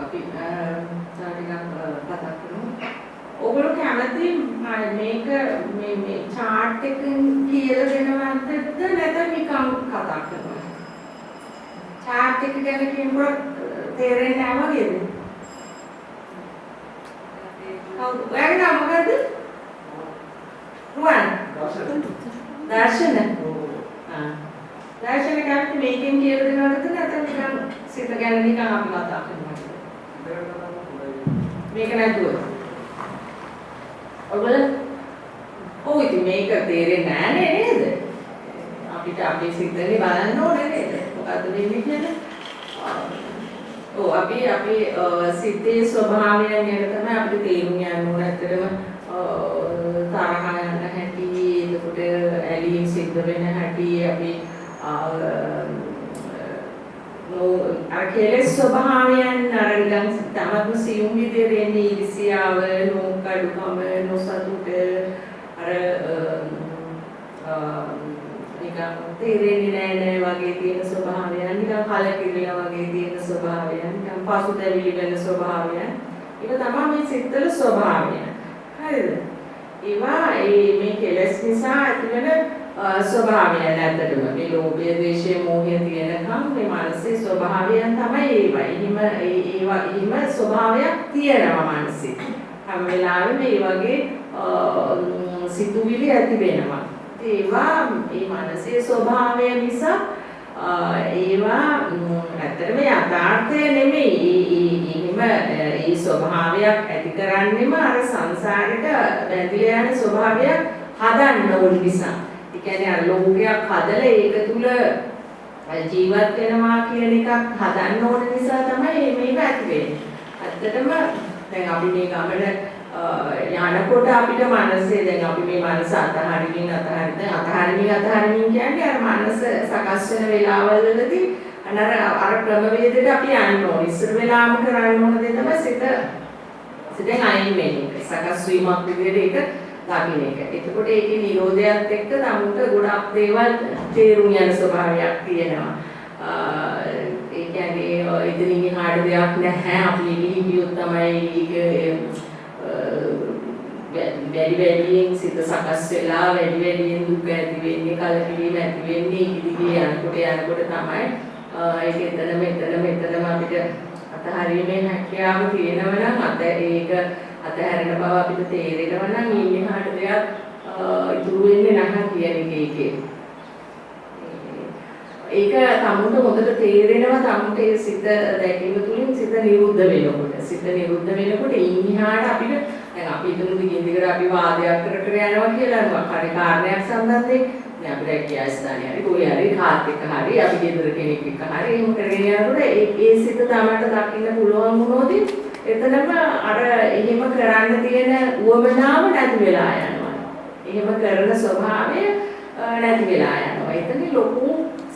අපි ටිකක් කතා කරමු. ඔයගොල්ලෝ කැමති මේක මේ chart එකෙන් කියලා දෙනවද නැත්නම් නිකන් කතා කරනවා? chart එක ගැන කියනකොට තේරෙන්නේ නැහැ වගේද? කවුද? ඔයාගේ නම මොකද්ද? රුවන්. දර්ශන. දර්ශන කැමති මේකෙන් කියලා දෙනවද නැත්නම් නිකන් සිත ගැන නිකන් අපි කතා කරනවා? මේක නැතුව ඔයගොල්ලෝ ඉතින් මේක තේරෙන්නේ නැහැ නේද? අපිට අපේ සිතේ බලන්න ඕනේ නේද? මොකද්ද වෙන්නේ කියලා. අපි සිතේ ස්වභාවයන් ගැන තමයි අපිට තේරුම් ගන්න ඕන. ඇත්තටම තරහ යන හැටි, එතකොට ඇලීම් සිද්ධ වෙන හැටි, අපි අර කෙලෙස් ස්වභාවයන් අර නිකන් තමත්ම සියුම් විදිහට එන්නේ ඊර්ෂ්‍යාව, නෝකඩුකම, නොසතුට අර නිකන් තේරෙන්නේ නැහැ වගේ තියෙන ස්වභාවයන්, නිකන් කලකිරිලා වගේ තියෙන ස්වභාවයන්, නිකන් පසුතැවිලි වෙන ස්වභාවයන්. ඒක තමයි මේ සිත්වල ස්වභාවය. හරිද? ඒවා මේ කෙලෙස් නිසා ඇතිවෙන ස්වභාවයන් ඇත්තටම මේ ලෝභය, ද්වේෂය, මෝහය තියෙනකම් මේ මානසික ස්වභාවයන් තමයි ඒවා. එහෙම ස්වභාවයක් තියෙනවා මානසික. හැම වෙලාවෙම මේ වගේ සිතුවිලි ඇති වෙනවා. ඒවා මේ මානසික ස්වභාවය නිසා ඒවා ඇත්තටම යථාර්ථය නෙමෙයි. එහෙම ඒ ස්වභාවයක් ඇති කරන්නේම අර සංසාරෙට බැඳිලා යන ස්වභාවයක් හදන්න ඕන නිසා. ඒ කියන්නේ අර ලෝකයක් හදලා ඒක තුල ජීවත් වෙනවා කියන එකක් හදන්න ඕන නිසා තමයි මේක ඇති වෙන්නේ. ඇත්තටම දැන් අපි මේ ගමන යනකොට අපිට මනසේ දැන් අපි මේ මනස අතහරින්න කියන්නේ අර මනස සකස් වෙන වෙලාවවලදී අර ක්‍රමවේදයට අපි යන්න ඕනේ. ඉස්සර වෙලාවම කරන්න ඕන දේ තමයි සිතෙන් අයින් වෙන එක. සකස් වීමක් විදිහට ඒක දකින්න එක. එතකොට ඒකේ නිරෝධයත් එක්ක තමුන්ට ගොඩක් දේවල් තේරුම් යන ස්වභාවයක් තියෙනවා. ඒ කියන්නේ ඉතින් එහාට දෙයක් නැහැ. අපි ඉහිහියොත් තමයි වැඩියෙන් සිත සකස් වෙලා වැඩියෙන් දුක ඇති වෙන්නේ, කලකිරීම ඇති වෙන්නේ. ඉදිරියේ යනකොට තමයි ඒක එතනම අපිට අතහරීමේ හැකියාව තියෙනවා නම් ඒක අතහැරෙන බව අපිට තේරෙනවා නම් ඊළඟට දෙයක් ඉතුරු වෙන්නේ නැහැ කියන එකේ. ඒක තමුන්ට හොඳට තේරෙනවා. තමුන්ට ඒ සිත දැකීම තුළින් සිත නිරුද්ධ වෙනකොට. සිත නිරුද්ධ වෙනකොට ඊහාට අපිට දැන් අපි හිතමු දිගින් අපි වාදයක් කර යනවා කියලා මොකක් හරි කාරණයක් සම්බන්ධයෙන් දැන් අපිට කියාස්ථානේ හරි කොයි හරි කාත් එක්ක හරි අපි ගෙදර කෙනෙක් එක්ක හරි එහෙම කරගෙන යනකොට ඒ සිත තමන්ට දකින්න පුළුවන් වුණොත් එතනම අර එහෙම කරන්න තියෙන උවමනාව නැති වෙලා යනවා. එහෙම කරන ස්වභාවය නැති වෙලා යනවා. එතන ලොකු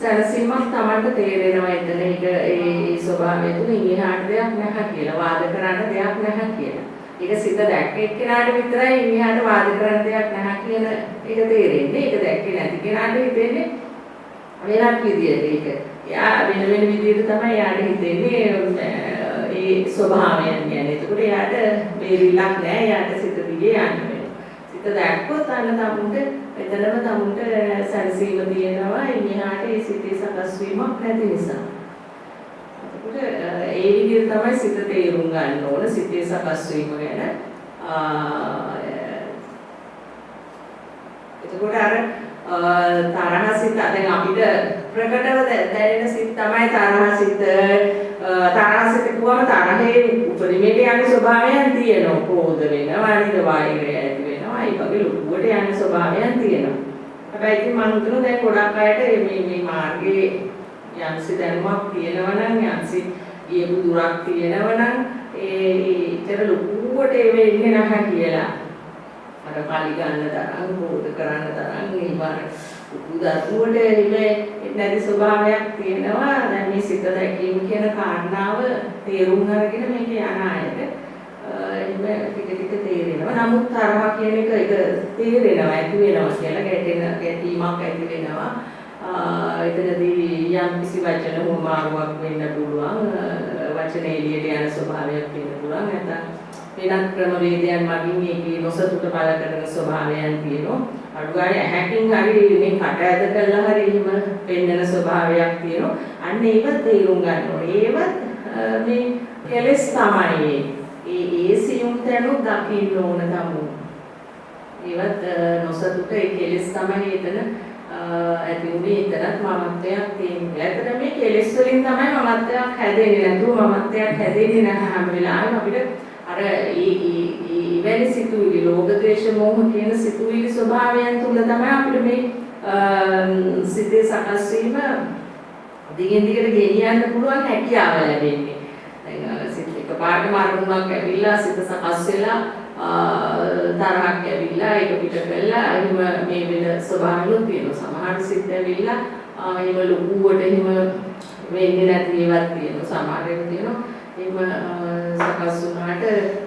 සැනසීමක් තමන්ට තේරෙනවා. එතන ඒ ස්වභාවය තුළ ඉහාට දෙයක් නැහැ කියලා, වාද කරන්න දෙයක් නැහැ කියලා. ඒක සිත දැක්ක එක්කෙනාට විතරයි ඉහාට වාද කරන්න දෙයක් නැහැ කියන එක තේරෙන්නේ. ඒක දැක්කේ නැති කෙනාට හිතෙන්නේ වෙනත් විදියට. ඒක යා වෙන විදියට තමයි යාට හිතෙන්නේ ඒ ස්වභාවයන් කියන්නේ. ඒකට යාට බේරිලක් නැහැ. යාට සිත දිගේ යන්න වෙනවා. සිත දැක්කොත් අන්න තමුන්ට එතනම සැනසීම තියෙනවා. ඉන්හාට ඒ සිතේ සකස් වීමක් නැති නිසා. ඒකට ඒ විදිහට තමයි සිත තේරුම් ගන්න ඕන. සිතේ සකස් වීම ගැන. එතකොට අර තරහ සිත දැන් අපිට ප්‍රකටව දැනෙන සිත තමයි තරහ සිත. තරහ සිත කියවම තරහේ උපරිමයට යන ස්වභාවයන් තියෙනවා. ක්‍රෝධ වෙනවා, නේද? වෛරය ඇති වෙනවා. ඒ වගේ ලොකුවට යන ස්වභාවයන් තියෙනවා. හැබැයි ඉතින් මම හිතනවා දැන් ගොඩක් අයට මේ මාර්ගයේ යම්සි දැනුමක් තියෙනවා නම්, යම්සි ගියපු දුරක් තියෙනවා නම් ඒතර ලොකුවට ඒ වෙන්නේ නැහැ කියලා. අර පාලි ගන්න තරම්, ක්‍රෝධ කරන්න තරම්, උදාහරණයක් මේ නැති ස්වභාවයක් තියෙනවා. දැන් මේ සිත දැකීම කියන කාරණාව තේරුම් අරගෙන මේක යන අයට එහෙම ටික ටික තේරෙනවා. නමුත් තරහ කියන එක තේරෙනවා ඇති වෙනවා කියලා ගැටීමක් ඇති වෙනවා. එතනදී යම් කිසි වචන හොමාරුවක් වෙන්න පුළුවන්. වචන එළියට යන ස්වභාවයක් වෙන්න පුළුවන්. නැත්නම් වෙනත් ක්‍රමවේදයන් මගින් මේකේ නොසතුට පළ කරන ස්වභාවයන් තියෙනවා. අඩුගානේ ඇහැකින් හරි මේ කට ඇද කළා හරි එහෙම වෙන්නන ස්වභාවයක් තියෙනවා. අන්න ඒක තේරුම් ගන්න ඕනේ. ඒවත් මේ කෙලස් තමයි. ඒ සියුම් තැනු දකින්න ඕන තමයි. ඒවත් නොසතුට ඒ කෙලස් තමයි එතන ඇති උනේ. එතනත් මමත්වයක් තියෙනවා. ඇත්තට මේ කෙලස් වලින් තමයි මමත්වයක් හැදෙන්නේ. නැතුව මමත්වයක් හැදෙන්නේ නැහැ හැම වෙලාවෙම අපිට අර ඉවැනි සිතුවිලි ලෝභ ද්වේෂ මෝහ කියන සිතුවිලි ස්වභාවයන් තුල තමයි අපිට මේ සිතේ සකස් වීම දිගින් දිගට ගෙනියන්න පුළුවන් හැකියාව ලැබෙන්නේ. දැන් සිත එකපාරටම අරමුණක් ඇවිල්ලා සිත සකස් වෙලා තරහක් ඇවිල්ලා ඒක පිට කළා එහෙම මේ වෙන ස්වභාවයක් තියෙනවා. සමහර සිත් ඇවිල්ලා එහෙම ලොකුවට එහෙම වෙන්නේ නැති ඒවාක් තියෙනවා. සමහර ඒවා තියෙනවා එහෙම සකස් වුණාට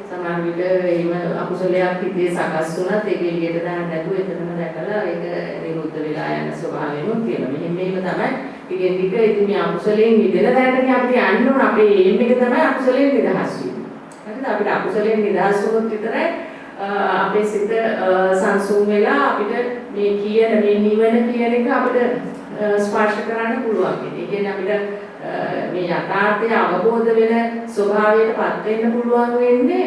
සමහර විට එහෙම අකුසලයක් හිතේ සකස් වුණත් ඒක එළියට දාන්න නැතුව එතනම දැකලා ඒක නිරුද්ධ වෙලා යන ස්වභාවයම තියෙනවා. මෙහෙම තමයි ටිකෙන් ටික ඉතින් මේ අකුසලයෙන් මිදෙන තැනට අපිට යන්න ඕන. අපේ එයිම් එක තමයි අකුසලයෙන් නිදහස් වීම. හරිද? අපිට අකුසලයෙන් නිදහස් වුණොත් විතරයි අපේ සිත සංසුන් වෙලා අපිට මේ කියන මේ නිවන කියන එක අපිට ස්පර්ශ කරන්න පුළුවන්. ඒ කියන්නේ අපිට මේ යථාර්ථය අවබෝධ වෙන ස්වභාවයටපත් වෙන්න පුළුවන් වෙන්නේ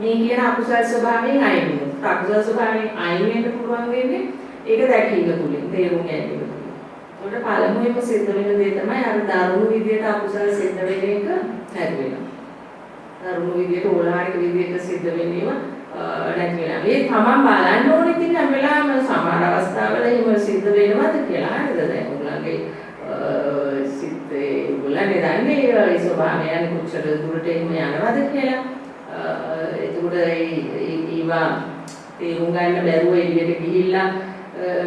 මේ කියන අකුසල ස්වභාවයෙන් අයින් වෙනවා. අකුසල ස්වභාවයෙන් අයින් වෙන්න පුළුවන් වෙන්නේ ඒක දැකීම තුලින්, තේරුම් ගැනීම තුලින්. ඒකට පළමුවෙන්ම සිද්ධ වෙන දේ තමයි අර දරුණු විදියට අකුසල සිද්ධ වෙන එක නැති වෙනවා. දරුණු විදියට ඕලාරික විදියට සිද්ධ වෙන්නේම නැති වෙනවා. මේ තමන් බලන්න ඕනේ ඉතින් හැම වෙලාවෙම සමහර අවස්ථාවල එහෙම සිද්ධ වෙනවද කියලා. හරිද? දැන් උගලගේ සිත්තේ උගලනේ දන්නේ ඒ ස්වභාවයන් කොච්චර දුරට එහෙම යනවද කියලා. එතකොට ඒවා තේරුම් ගන්න බැරුව එළියට ගිහිල්ලා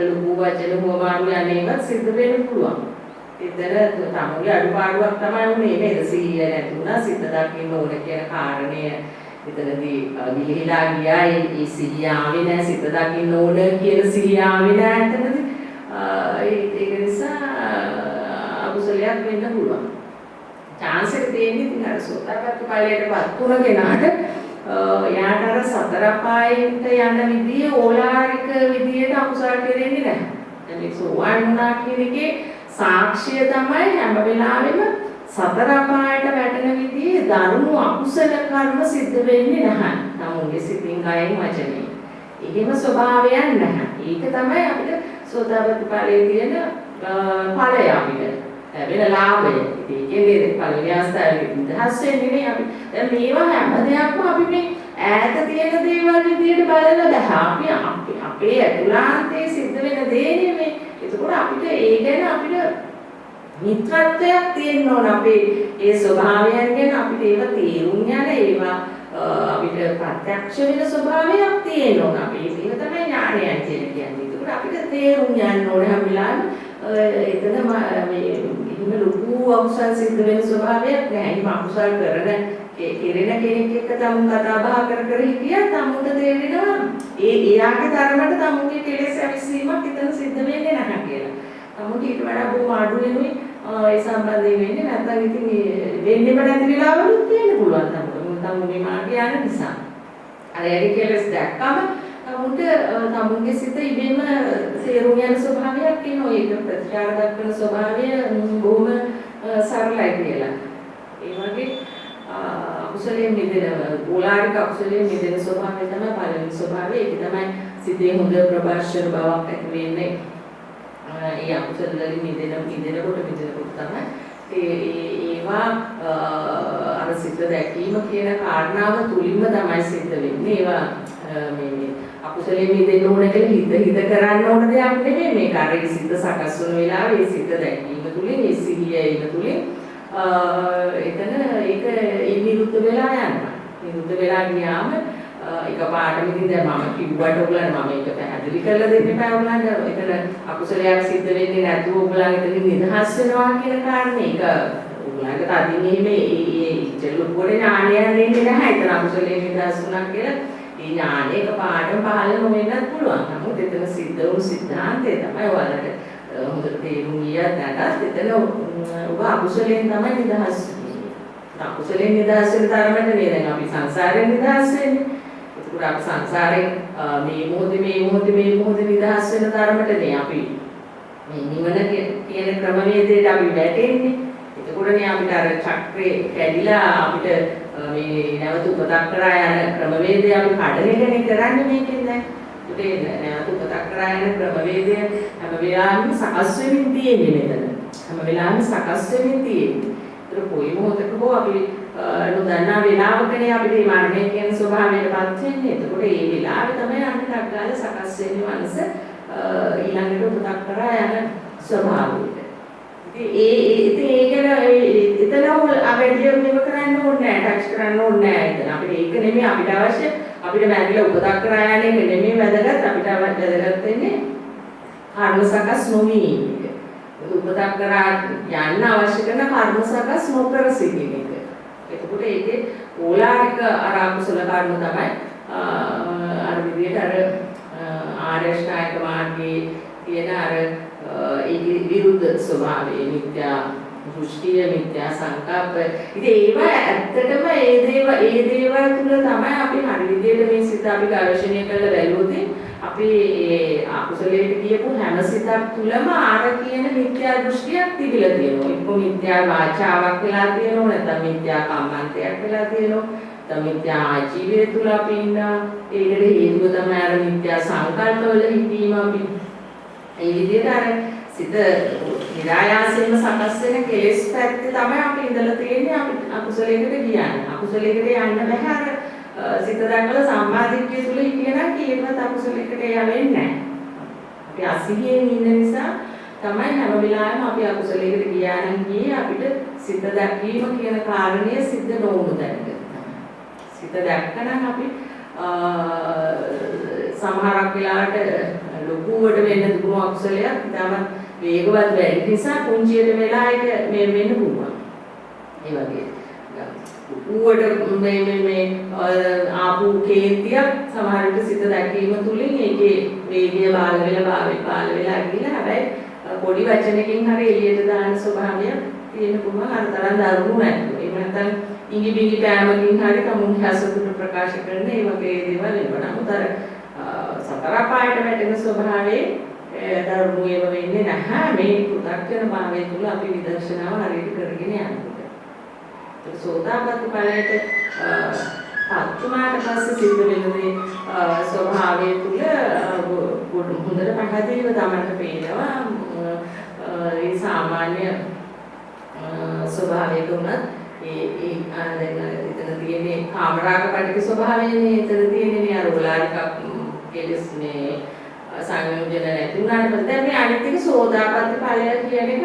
ලොකු වචන හොමාරු යන්නේවත් සිද්ධ වෙන්න පුළුවන්. එතන තමන්ගේ අඩුපාඩුවක් තමයි උනේ නේද? සිහිය නැති වුණා, සිත දකින්න ඕන කියන කාරණය එතනදී ගිලිහිලා ගියා. ඒ සිහිය ආවේ නැහැ, සිත දකින්න ඕන කියන සිහිය ආවේ නැහැ එතනදී. ඒක නිසා අකුසලයක් වෙන්න පුළුවන්. chance එක තියෙන්නේ ඉතින් අර සෝතාපට්ටි ඵලයටපත් වුණ කෙනාට යාට අර සතර පායෙන්ට යන විදිය ඕලාරික විදියට අකුසල කෙරෙන්නේ නැහැ. දැන් මේ සෝවාන් වුණා කියන එකේ සාක්ෂිය තමයි හැම වෙලාවෙම සතර පායට වැටෙන විදිහේ දරුණු අකුසල කර්ම සිද්ධ වෙන්නේ නැහැ. තමුන්ගේ සිතින් කයෙන් වචනේ. එහෙම ස්වභාවයක් නැහැ. ඒක තමයි අපිට සෝතාපට්ටි ඵලයේ තියෙන ඵලය අපිට වෙන ලාභය. ඉතින් ඒකේ පළවෙනි අවස්ථාවේ නිදහස් වෙන්නේ නේ අපි. දැන් මේවා හැම දෙයක්ම අපි මේ ඈත තියෙන දේවල් විදියට බලලා බෑ. අපි අපේ ඇතුළාන්තයේ සිද්ධ වෙන දේ නෙමෙයි. ඒකෝර අපිට ඒ ගැන අපිට මිත්‍රත්වයක් තියෙන්න ඕන. අපේ ඒ ස්වභාවයන් ගැන අපිට ඒවා තේරුම් යන ඒවා අපිට ප්‍රත්‍යක්ෂ වෙන ස්වභාවයක් තියෙන්න ඕන. අපි ඒක තමයි ඥානයන් කියලා කියන්නේ. ඒකෝර අපිට තේරුම් යන්න ඕන හැම වෙලාවෙම එතන මේ එහෙම ලොකු අකුසල් සිද්ධ වෙන ස්වභාවයක් නැහැ. එහෙම අකුසල් කෙරෙන කෙනෙක් එක්ක තමුන් කතා බහ කර හිටියත් තමුන්ට තේරෙනවා එයාගේ තරමට තමුන්ගේ කෙලෙස් ඇවිස්සීමක් එතන සිද්ධ වෙන්නේ නැහැ කියලා. තමුන්ට ඊට වඩා බොහොම අඩු වෙනුයි ඒ සම්බන්ධයෙන් වෙන්නේ. නැත්නම් ඉතින් වෙන්නේම නැති වෙලාවලුත් තියෙන්න පුළුවන් තමුන්ගේ මාර්ගය යන නිසා. අර ඒකේ කෙලෙස් දැක්කම තමුන්ගේ සිත ඉබේම තේරුම් යන ස්වභාවයක් තියෙනවා. ඒක ප්‍රතිචාර දක්වන ස්වභාවය බොහොම සරලයි කියලා. ඒ වගේ අකුසලයෙන් මිදෙන ඕලාරික අකුසලයෙන් මිදෙන ස්වභාවය තමයි පළවෙනි ස්වභාවය. ඒක තමයි සිතේ හොඳ ප්‍රබර්ෂණ බවක් ඇති වෙන්නේ. ඒ අකුසල වලින් මිදෙනකොට තමයි ඒවා අර සිත දැකීම කියන කාරණාව තුලින්ම තමයි සිද්ධ වෙන්නේ. ඒවා මේ අකුසලයෙන් මිදෙන්න ඕන කියලා හිත කරන්න ඕන දෙයක් නෙමෙයි. මේක අර සිත සකස් වුණ වෙලාවේ ඒ සිත දැකීම තුලින් ඒ සිහිය ඒන තුලින් එතන ඒක නිරුද්ධ වෙලා යනවා. නිරුද්ධ වෙලා ගියාම එකපාරටම ඉතින් දැන් මම කිව්වට ඔයගලන්ට මම ඒක පැහැදිලි කරලා දෙන්න එපා ඔයගලන්ට. එතන අකුසලයක් සිද්ධ වෙන්නේ නැතුව ඔයගලන් එතනින් නිදහස් වෙනවා කියන කාරණේ. ඒක ඔයගලන්ට තදින් එහෙම ඒ ඉච්ඡලුපුරේ ඥානයක් දෙන්නේ නැහැ. එතන අකුසලයෙන් නිදහස් වුණා කියලා ඒ ඥානය එකපාරටම පහළ නොවෙන්නත් පුළුවන්. නමුත් එතන සිද්ධ වුණු සිද්ධාන්තය තමයි ඔයාලට හොඳට තේරුම් ගියත් නැතත් එතන ඔබ අකුසලයෙන් තමයි නිදහස් වෙන්නේ. අකුසලයෙන් නිදහස් වෙන තරමට නේ දැන් අපි සංසාරයෙන් නිදහස් වෙන්නේ. ඒකට අපි සංසාරයෙන් මේ මොහොතේ නිදහස් වෙන තරමට නේ අපි මේ නිවන කියන ක්‍රමවේදයට අපි වැටෙන්නේ. එතකොටනේ අපිට අර චක්‍රේ කැඩිලා අපිට මේ නැවත උපතක් කරා යන ක්‍රමවේදය අපි කඩන එකනේ කරන්නේ මේකෙන් දැන්. ඒකට නැවත උපතක් කරා යන ක්‍රමවේදය හැම වෙලාවෙම සකස් වෙමින් තියෙන්නේ මෙතන. හැම වෙලාවෙම සකස් වෙමින් තියෙන්නේ. ඒක කොයි මොහොතක හෝ අපි නොදන්නා වෙලාවකනේ අපිට මේ මරණය කියන ස්වභාවයටපත් වෙන්නේ. එතකොට මේ වෙලාවේ තමයි අපිට අග්ගාල සකස් වෙන්නේ මනස ඊළඟට උපතක් කරා යන ස්වභාවයට. එතන අපිට මේව කරන්න ඕනේ නැහැ, ටච් කරන්න ඕනේ නැහැ. එතන අපිට ඒක නෙමෙයි අපිට අවශ්‍ය. අපිට මැරිලා උපතක් කරා යන එක නෙමෙයි වැදගත්. අපිට වැදගත් වෙන්නේ කර්ම සකස් නොවී ඉන්න එක. උපතක් කරා යන්න අවශ්‍ය කරන කර්ම සකස් නොකර සිටින එක. එතකොට ඒකේ ඕලාරික අර අකුසල කර්ම තමයි අර විදිහට අර ආර්යශ්‍රායක මාර්ගයේ තියෙන අර ඒ විරුද්ධ ස්වභාවයේ මිත්‍යා දෘෂ්ටිය මිත්‍යා සංකල්ප. ඉතින් ඒවා ඇත්තටම ඒ දේවල් තුළ තමයි අපි හරි විදිහට මේ සිත අපි ගවේෂණය කරලා බැලුවොත් අපි ඒ අකුසලයට කියපු හැම සිතක් තුළම ආර කියන මිත්‍යා දෘෂ්ටියක් තිබිලා තියෙනවා. එක්ක මිත්‍යා වාචාවක් වෙලා තියෙනවා, නැත්නම් මිත්‍යා කම්මන්තයක් වෙලා තියෙනවා. මිත්‍යා ආජීවය තුළ අපි ඉන්නවා. ඒකට හේතුව තමයි අර මිත්‍යා සංකල්පවල හිතීම අපි. ඒ විදිහට අර සිත නිරායාසයෙන්ම සකස් වෙන කෙලෙස් පැත්තේ තමයි අපි ඉඳලා තියෙන්නේ. අපි අකුසලයකට කියන්නේ. අකුසලයකට යන්න බෑ. අර සිත දැකලා සම්මාදිට්ඨිය තුල හිටියනම් කීයවත් අකුසලයකට යවෙන්නේ නැහැ. අපි අසිහියෙන් ඉන්න නිසා තමයි හැම වෙලාවෙම අපි අකුසලයකට ගියා නම් ගියේ අපිට සිත දැකීම කියන කාරණය සිද්ධ නොවුණු තැනක. සිත දැක්කනම් අපි සමහරක් වෙලාවට ලොකුවට වෙන්න දුරු අකුසලයක් තම වේගවත් වැඩි නිසා පුංචියට වෙලා ඒක මේ වෙන්න පුළුවන්. ඒ වගේ. ලොකුවට මේ ආපු කේන්තියක් සමහර විට සිත දැකීම තුලින් ඒකේ වේගය බාල වෙලා ගිහිල්ලා හැබැයි පොඩි වචනකින් හරි එළියට දාන ස්වභාවයක් තියෙන පුළුවන් අර තරම් දරුණු නැත්නම්. එහෙම නැත්නම් ඉඟි බිඟි පෑමකින් හරි තමුන්ගේ හසුරුට ප්‍රකාශ කරන ඒ වගේ දේවල් වෙනවා. නමුත් අර සතර පායට වැටෙන ස්වභාවයේ දරුණු ඒව වෙන්නේ නැහැ. මේ පු탁කන භාවය තුල අපි විදර්ශනාව හරියට කරගෙන යනකොට. ඒක සෝතාපට්ටි ඵලයට පත්තුමාට පස්සේ සිද්ධ වෙන ස්වභාවය තුල හොඳට පැහැදිලිව තමයි පේනවා. ඒ සාමාන්‍ය ස්වභාවයක උනත් ඒ දැන් එතන තියෙන්නේ කාමරාග පටික ස්වභාවයනේ. එතන තියෙන්නේ අර ඕලාරික කෙලස් මේ සංයෝජන නැති උනාට පස්සේ දැන් මේ අනිත් එක සෝදාපට්ටි ඵලය කියන එක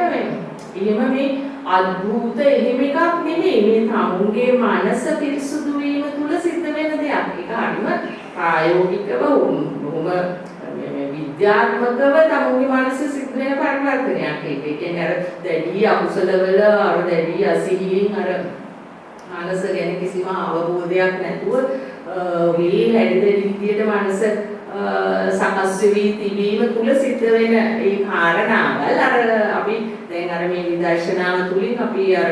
එහෙම මේ අද්භූත එහෙම එකක් නෙමෙයි. මේ තමුන්ගේ මනස පිරිසුදු වීම තුල සිද්ධ වෙන දෙයක්. ඒක හරිම ප්‍රායෝගිකව බොහොම විද්‍යාත්මකව තමුන්ගේ මනස සිද්ධ වෙන පරිවර්තනයක්. ඒක කියන්නේ අර දැඩි අකුසලවල අර දැඩි අසිහියෙන් අර මනස ගැන කිසිම අවබෝධයක් නැතුව මේ හැදෙන විදියට මනස සකස් වෙවි තිබීම තුල සිද්ධ වෙන ඒ කාරණාවල් අර අපි දැන් අර මේ විදර්ශනාව තුලින් අපි අර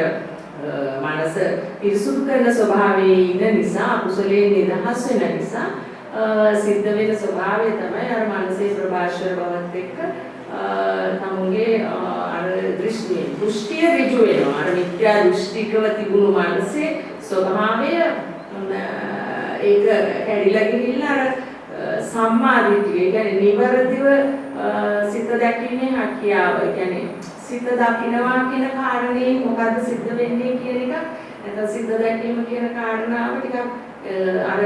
මනස පිරිසුදු කරන ස්වභාවයේ ඉන්න නිසා අකුසලයෙන් නිදහස් වෙන නිසා සිද්ධ වෙන ස්වභාවය තමයි අර මනසේ ප්‍රභාෂර බවත් එක්ක තමුන්ගේ අර දෘෂ්ටිය ඍජු වෙනවා. අර මිත්‍යා දෘෂ්ටිකව තිබුණු මනසේ ස්වභාවය ඒක කැඩිලා ගිහිල්ලා අර සම්මාදිට්ඨිය කියන්නේ නිවර්දිව සිත දැකීමේ හැකියාව. කියන්නේ සිත දකින්නවා කියන කාරණේ මොකද්ද සිද්ධ වෙන්නේ කියන එක නැත්නම් සිත දැකීම කියන කාරණාව ටිකක් අර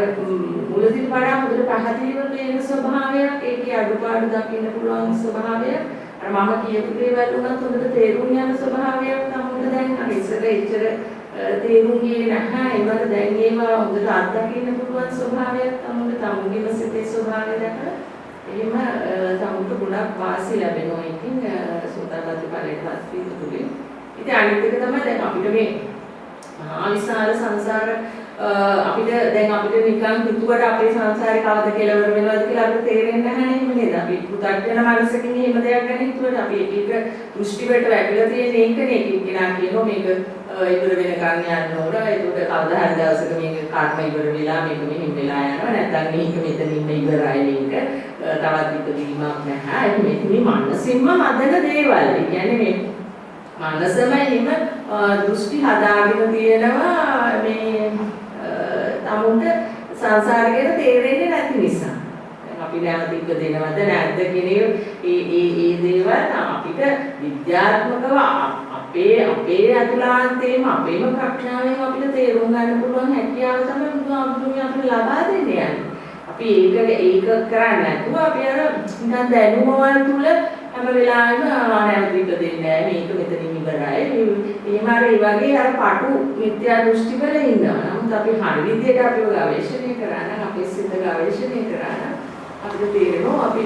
මුලදී වඩා හොඳට පැහැදිලිව පේන ස්වභාවයක්. ඒකේ අඩුපාඩු දකින්න පුළුවන් ස්වභාවයක්. අර මම කියපු දේවල් උනත් හොඳට තේරුම් යන ස්වභාවයක් තමයි දැන් අර ඉස්සර එච්චර තේරුම් ගියේ නැහැ. ඒවල දැන් ඒවා හොඳට අත්දකින්න පුළුවන් ස්වභාවයක් තමයි තමුන්ගේම සිතේ ස්වභාවය දැකලා එහෙම තමුන්ට ගොඩක් වාසි ලැබෙනවා. ඉතින් සෝතාපට්ටි ඵලයටපත් වීම තුලින්. ඉතින් අනිත් එක තමයි දැන් අපිට මේ මහා විශාල සංසාර අපිට දැන් අපිට නිකන් හිතුවට අපේ සංසාරේ කවද කෙලවර වෙනවද කියලා අපිට තේරෙන්නේ නැහැ නේද? අපි පුතග්ජන මනසකින් එහෙම දෙයක් ගැන හිතුවට අපි එක දෘෂ්ටි වලට වැටලා තියෙන එකනේ කෙනා කියනවා මේක ඉවර වෙනකන් යන්න ඕන. ඒකට කවදා හරි දවසක මේක කර්ම ඉවර වෙලා මේක මෙහෙම වෙලා යනවා. නැත්නම් මේක මෙතනින් ඉවරයි මේක. තවත් ඉපදීමක් නැහැ. ඒක මේ මනසින්ම හදන දේවල්. ඒ කියන්නේ මේ මනසම එහෙම දෘෂ්ටි හදාගෙන තියෙනවා මේ තමුන්ට සංසාරේ තේරෙන්නේ නැති නිසා. දැන් අපි නැවත ඉපදෙනවද නැද්ද කියන ඒ දේවල් අපිට විද්‍යාත්මකව අපේ අතුලාන්තේම අපේම ප්‍රඥාවෙන් අපිට තේරුම් ගන්න පුළුවන් හැකියාව තමයි බුදුහාමුදුරුවෝ අපිට ලබා දෙන්නේ. අපි ඒක කරන්නේ නැතුව අපි අර නිකන් දැනුමවල තුල හැම වෙලාවෙම නැවත ඉපදෙන්නේ නැහැ මේක මෙතනින් ඉවරයි. එහෙම අර ඒ වගේ අර පටු මිත්‍යා දෘෂ්ටි වල ඉන්නවා. නමුත් අපි හරි විදියට අපිව ගවේෂණය කරා නම් අපේ සිත ගවේෂණය කරා නම් අපිට තේරෙනවා අපි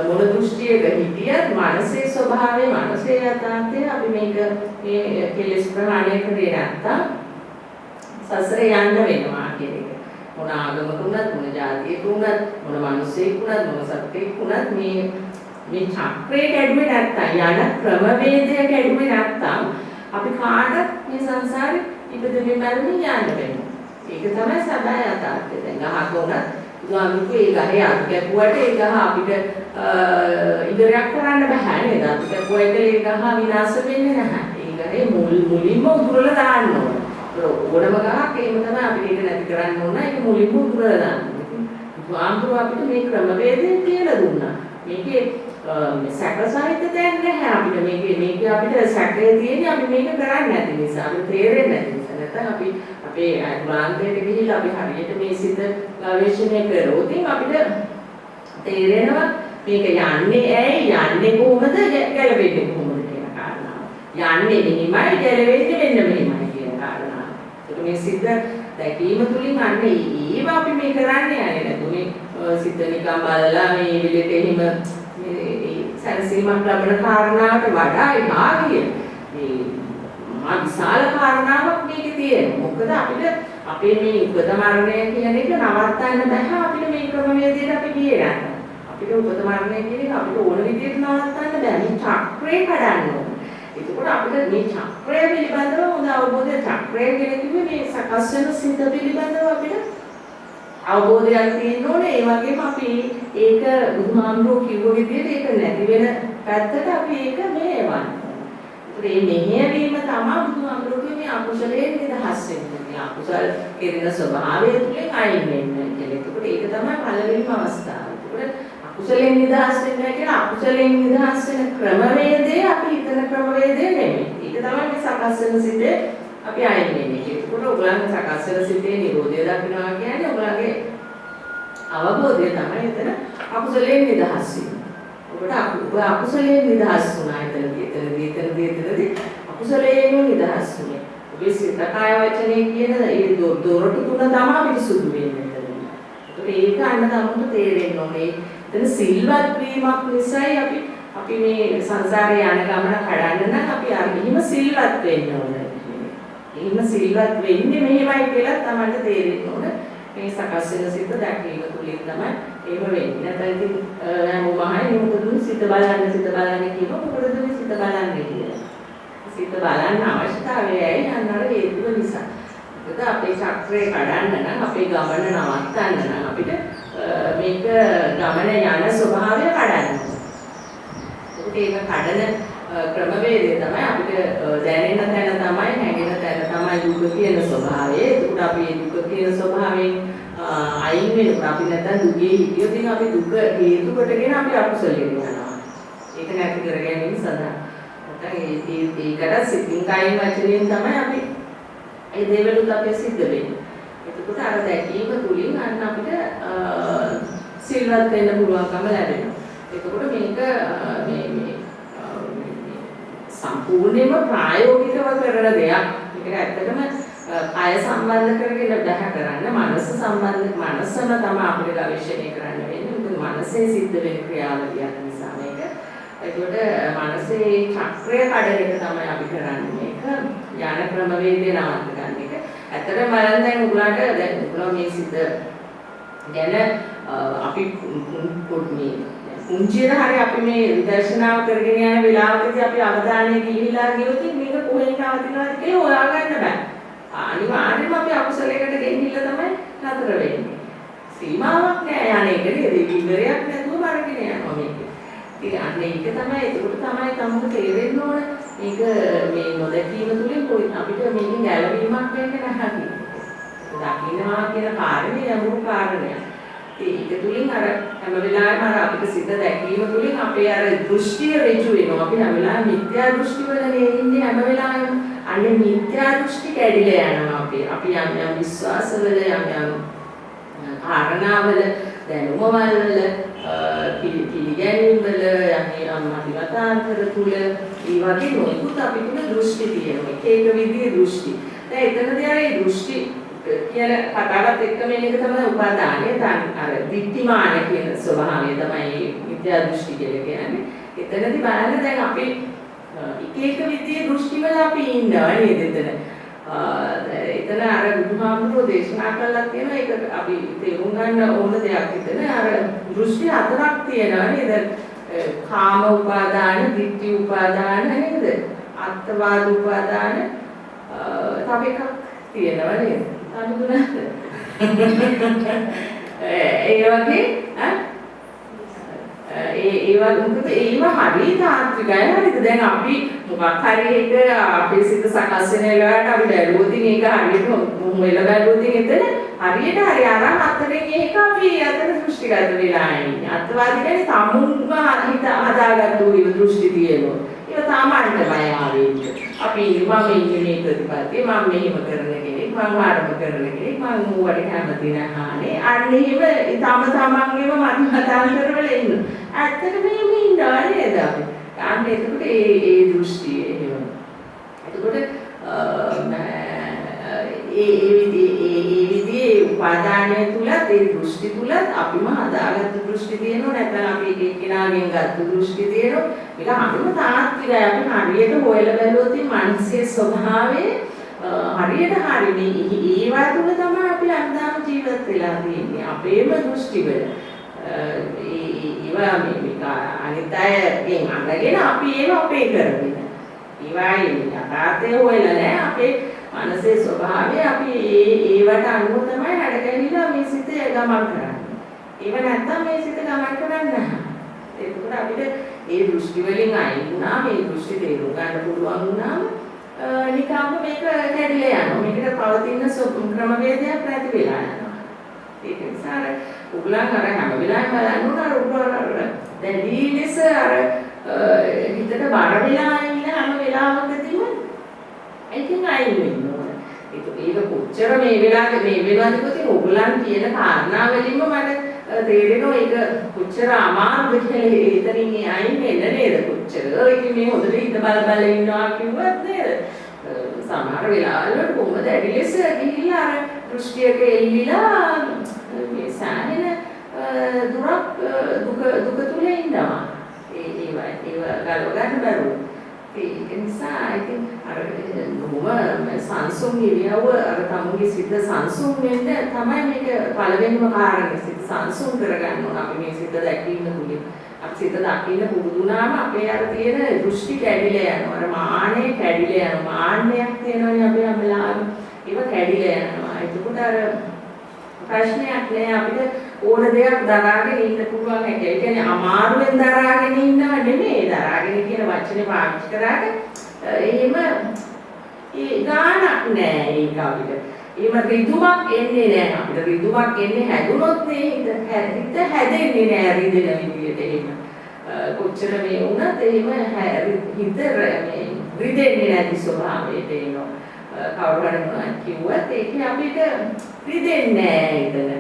මොන දෘෂ්ටියක හිටියත් මානසික ස්වභාවය මානසික යථාර්ථය අපි මේක මේ කෙලෙස් ප්‍රහාණය කරේ නැත්තම් සසරේ යන්න වෙනවා කියන එක. මොන ආගමක වුණත් මොන ජාතියක වුණත් මොන මිනිසෙක් වුණත් මොන සත්ත්වෙක් වුණත් මේ චක්‍රේ කැඩුවේ නැත්තම් යන ක්‍රමවේදය කැඩුවේ නැත්තම් අපි කාටත් මේ සංසාරේ ඉපදෙමින් මැරෙමින් යන්න වෙනවා. ඒක තමයි සබෑ යථාර්ථය. දැන් ගහක උනත් බුදුහාමුදුරුවෝ ඒ ගහේ අත් කැපුවට ඒ ගහ අපිට ඉවරයක් කරන්න බෑ නේද? අපි කැපුවට ඒ ගහ විනාශ වෙන්නේ නැහැ. ඒ ගහේ මුලින්ම උදුරලා දාන්න ඕන. ඕනම ගහක් එහෙම තමයි අපිට ඒක නැති කරන්න ඕන. ඒක මුලින්ම උදුරලා දාන්න. බුදුහාමුදුරුවෝ අපිට මේ ක්‍රමවේදය කියලා දුන්නා. මේකේ සැකසහිත දෙයක් නැහැ අපිට මේකේ අපිට සැකේ තියෙන්නේ අපි මේක කරන්නේ නැති නිසා අපිට තේරෙන්නේ නැති නිසා නැත්නම් අපි අපේ අනුරාන්තයට ගිහිල්ලා අපි හරියට මේ සිත ගවේෂණය කරොත් අපිට තේරෙනවා මේක යන්නේ ඇයි යන්නේ කොහොමද ගැලවෙන්නේ කොහොමද කියන කාරණාව. යන්නේ මෙහිමයි ගැලවෙන්නේ මෙන්න මෙහිමයි කියන කාරණාව. ඒක මේ සිත දැකීම තුලින් අන්නේ ඒව අපි මේ කරන්නේ යන්නේ නැතු මේ සිත නිකන් බලලා මේ විදිහට එහෙම සැනසීමක් ලැබෙන කාරණාවට වඩා ඉහාගිය මේ මා විශාල කාරණාවක් මේකේ තියෙනවා. මොකද අපිට අපේ මේ උපත මරණය කියන එක නවත්තන්න බෑ. අපිට මේ ක්‍රමවේදයට අපි ගියේ නැහැ. අපිට උපත මරණය කියන එක අපිට ඕන විදිහට නවත්තන්න බෑ. මේ චක්‍රේ කඩන්න ඕන. ඒකෝට අපිට මේ චක්‍රය පිළිබඳව හොඳ අවබෝධය චක්‍රය කියන කිව්වේ මේ සකස් වෙන සිත පිළිබඳව අපිට අවබෝධයක් තියෙන්න ඕනේ. ඒ වගේම අපි ඒක බුදුහාමුදුරුවෝ කිව්ව විදිහට ඒක නැති වෙන පැත්තට අපි ඒක මෙහෙවන්න. ඒ මෙහෙවීම තමයි බුදුහාමුදුරුවෝ මේ අකුසලයෙන් නිදහස් වෙන්නේ. අකුසල කෙරෙන ස්වභාවය තුළින් අයින් වෙන්නේ කියලා. ඒක තමයි පළවෙනිම අවස්ථාව. ඒකට අකුසලයෙන් නිදහස් වෙන්න කියන අකුසලයෙන් නිදහස් වෙන ක්‍රමවේදය අපි හිතන ක්‍රමවේදය නෙමෙයි. ඒක තමයි මේ සකස් වෙන සිතේ අපි අයින් වෙන්නේ. ඒකට ඔයගොල්ලන් සකස් වෙන සිතේ නිරෝධය දක්වනවා කියන්නේ ඔයගොල්ලන්ගේ අවබෝධය තමයි එතන අකුසලයෙන් නිදහස් වීම. ඔබට අකුසලයෙන් නිදහස් වුණා එතනදී අකුසලයෙන් නිදහස් වුණේ. ඔබේ සිත කය වචනේ කියන ඒ දොරටු තුන තමයි පිරිසුදු වෙන්නේ එතන. ඒක අන්න තමයි තේරෙන්න ඕනේ. එතන සිල්වත් වීමක් නිසායි අපි මේ සංසාරේ යන ගමන කඩන්න නම් අපි අරගෙන සිල්වත් වෙන්න ඕනේ. එහෙම සිල්වත් වෙන්නේ මෙහෙමයි කියලා තමයි තේරෙන්න ඕන. මේ සකස් වෙන සිත දැකීම තුලින් තමයි එහෙම වෙන්නේ. නැත්නම් ඉතින් හැමෝම අහන්නේ මොකද සිත බලන්න කියනවා. මොකද මේ සිත බලන්නේ කියලා. සිත බලන්න අවශ්‍යතාවයයි අන්නර හේතුව නිසා. මොකද අපේ චක්‍රේ කඩන්න නම් අපේ ගමන නවත්තන්න නම් අපිට මේක ගමන යන ස්වභාවය කඩන්න ඕනේ. ඒක කඩන ක්‍රමවේදය තමයි අපිට දැනෙන තැන තමයි හැඟෙන තැන තමයි දුක කියන ස්වභාවය. ඒකට අපි දුක කියන ස්වභාවයෙන් අයින් වෙනවා. අපි නැත්තම් දුකේ හිතියොත් අපි දුක හේතු කොටගෙන අපි අකුසලෙට යනවා. ඒක නැති කර ගැනීම සඳහා. නැත්නම් ඒකට සිතින් කයින් වචනයෙන් තමයි අපි ඒ දේවලුත් අපේ සිද්ධ වෙන්නේ. එතකොට අර දැකීම තුලින් අන්න අපිට සිල්වත් වෙන්න පුළුවන්කම ලැබෙනවා. එතකොට මේක මේ සම්පූර්ණයෙන්ම ප්‍රායෝගිකව කරන දෙයක්. මේක ඇත්තටම කය සම්බන්ධ කරගෙන බැහැ කරන්න මනස සම්බන්ධ මනසම තමයි අපිට ගවේෂණය කරන්න වෙන්නේ. මොකද මනසේ සිද්ධ වෙන ක්‍රියාවලියක් නිසා මේක. ඒකට මනසේ චක්‍රය කඩන එක තමයි අපි කරන්නේ මේක. ඥාන ක්‍රමවේදය නවත්ත ගන්න එක. ඇත්තටම බලන්න දැන් උගලන්ට දැන් උගලෝ මේ සිද්ධ ගැන අපි මේ උන්චිර හරි අපි මේ විදර්ශනාව කරගෙන යන වෙලාවකදී අපි අවධානය ගිහිල්ලා ගියොත් මේක කොහෙන් නවතිනවද කියලා හොයාගන්න බෑ. අනිවාර්යයෙන්ම අපි අකුසලයකට ගෙනිහිල්ලා තමයි නතර වෙන්නේ. සීමාවක් නෑ යන්නේ ඒකේ ඉවරයක් නැතුව අරගෙන යනවා මේක. ඉතින් අන්න ඒක තමයි ඒක තමයි තමුට තේරෙන්න ඕන. මේක මේ නොදැකීම තුලින් අපිට මේකෙන් ගැලවීමක් වෙන්නේ නැහැ කියන්නේ. දකින්නවා කියන කාරණේ යමුණු කාරණයක්. ඒක තුලින් අර හැම වෙලාවෙම අර අපිට සිත දැකීම තුලින් අපේ අර දෘෂ්ටිය ඍජු වෙනවා. අපි හැම වෙලාවෙම මිත්‍යා දෘෂ්ටි වලනේ ඉන්නේ හැම වෙලාවෙම. අනේ මිත්‍යා දෘෂ්ටි කැඩිලා යනවා අපි යම් යම් විශ්වාසවල යම් යම් කාරණාවල දැනුමවල පිළිගැනීම් වල යම් මතිමතාන්තර තුල ඒ වගේ නොයෙකුත් අපි තුන දෘෂ්ටි තියෙනවා. ඒක විදිහේ දෘෂ්ටි. දැන් එතනදී අර ඒ දෘෂ්ටි කියන කතාවත් එක්ක මේක තමයි උපාදානය. අර දිට්ඨිමාන කියන ස්වභාවය තමයි මිත්‍යා දෘෂ්ටි කියලා කියන්නේ. එතනදී බලන්න දැන් අපි එක විදිහේ දෘෂ්ටි වල අපි ඉන්නවා නේද එතන. එතන අර බුදුහාමුදුරුවෝ දේශනා කළා තියෙනවා ඒක අපි තේරුම් ගන්න ඕන දෙයක්. එතන අර දෘෂ්ටි හතරක් තියෙනවා නේද? කාම උපාදාන, ditthi උපාදාන නේද? අත්වාද උපාදාන තව එකක් තියෙනවා නේද? අනුගුණද? ඒ වගේ ඒවා හරි තාන්ත්‍රිකයි හරිද? දැන් අපි මොකක් හරි එක අපේ සිත සකස් වෙන වෙලාවට අපි බැලුවොත් ඒක හරියට මොහොම වෙලා බැලුවොත් එතන හරියට හරි අර හතරෙන් එක අපි අතර දෘෂ්ටිගත වෙලා ඉන්නේ. අත්වාදී කියන්නේ තමුන්ම හිත හදාගත්තු දෘෂ්ටි තියෙනවා. ඒක සාමාන්‍යමයි ආවෙන්නේ. අපි මම ඉන්නේ මේ ප්‍රතිපත්තිය මම මෙහෙම කරන කෙනෙක් මම ආරම්භ කරන කෙනෙක් මම ඌවට කැමති නැහනේ. අන්න එහෙම තම තමන්ගේම මතමතාන්තර වල ඉන්න. ඇත්තට මේ ඉන්නවා නේද අපි? අන්න එතකොට ඒ දෘෂ්ටිය එහෙම. එතකොට ඒ විදිහේ උපාදානය තුලත් ඒ දෘෂ්ටි තුලත් අපිම හදාගත්තු දෘෂ්ටි තියෙනවා නැත්නම් අපි එක එක්කෙනාගෙන් ගත්ත දෘෂ්ටි තියෙනවා. මේක හරිම තාත්විකයි. අපි හරියට හොයලා බැලුවොත් මානසික ස්වභාවය හරියට හරි ඒවා තුල තමයි අපි අන්දාම ජීවත් වෙලා තියෙන්නේ. අපේම දෘෂ්ටි වල ඒවා මේක අනිත් අයගෙන් අඳගෙන අපි ඒව අපේ කරගෙන ඒවායි යථාර්ථය හොයලා නැහැ. අපේ මනසේ ස්වභාවය අපි ඒවට අනුව තමයි හැඩගැහිලා මේ සිත ගමන් කරන්නේ. ඒව නැත්තම් මේ සිත ගමන් කරන්නේ නැහැ. ඒකට අපිට ඒ දෘෂ්ටි වලින් අයින් වුණා මේ දෘෂ්ටි තේරුම් ගන්න පුළුවන් වුණාම නිකම්ම මේක කැඩිලා යනවා. මේකට පවතින ක්‍රමවේදයක් නැති වෙලා යනවා. ඒක නිසා උගලන් අර හැම වෙලාවෙම බලන්න ඕන අර උගලන් දැඩි ලෙස අර හිතට බර වෙලා ඉන්න හැම වෙලාවකදීම ඒකෙන් අයින් වෙන්න ඕන. ඒක කොච්චර මේ වෙලාවේදී කොටින් උගලන් කියන කාරණා වලින්ම මට තේරෙනවා ඒක කොච්චර අමාරුද කියලා. එතනින් අයින් වෙන්න නේද කොච්චර. ඒක මේ හොඳට හිත බල ඉන්නවා කිව්වත් නේද? සමහර වෙලාවල කොහොමද ඇඩි ලෙස ගිහිල්ලා අර දෘෂ්ටියක එල්ලිලා මේ සාහන දුක තුල ඉන්නවා. ඒව ගලව ගන්න බැරුව. ඒක නිසා ඉතින් අර බොහොම සංසුන් ඉරියව්ව අර තමුගේ සිත සංසුන් වෙන්න තමයි මේක පළවෙනිම කාරණේ. සිත සංසුන් කරගන්න ඕන අපි මේ සිත දැකීම තුලින්. අපි සිත දකින්න පුරුදුනාම අපේ අර තියෙන දෘෂ්ටි කැඩිලා යනවා. අර මානෙ කැඩිලා යනවා. මාන්නයක් තියෙනවනේ අපේ හැමලාම. ඒක කැඩිලා යනවා. එතකොට අර ප්‍රශ්නයක් නෑ අපිට ඕන දෙයක් දරාගෙන ඉන්න පුළුවන් එක. ඒ කියන්නේ අමාරුවෙන් දරාගෙන ඉන්නව නෙමෙයි. දරාගෙන කියන වචනේ පාවිච්චි කරාට එහෙම ඒ ගානක් නෑ ඒක අපිට. එහෙම රිදුමක් එන්නේ නෑ අපිට. රිදුමක් එන්නේ හැදුනොත් නේ හිත හැදෙන්නේ නෑ රිදෙන විදියට එහෙම. කොච්චර මේ වුණත් එහෙම හිත මේ රිදෙන්නේ නැති ස්වභාවයට එනවා. කවුරු හරි මොනවද කිව්වත් ඒක අපිට රිදෙන්නේ නෑ එතන.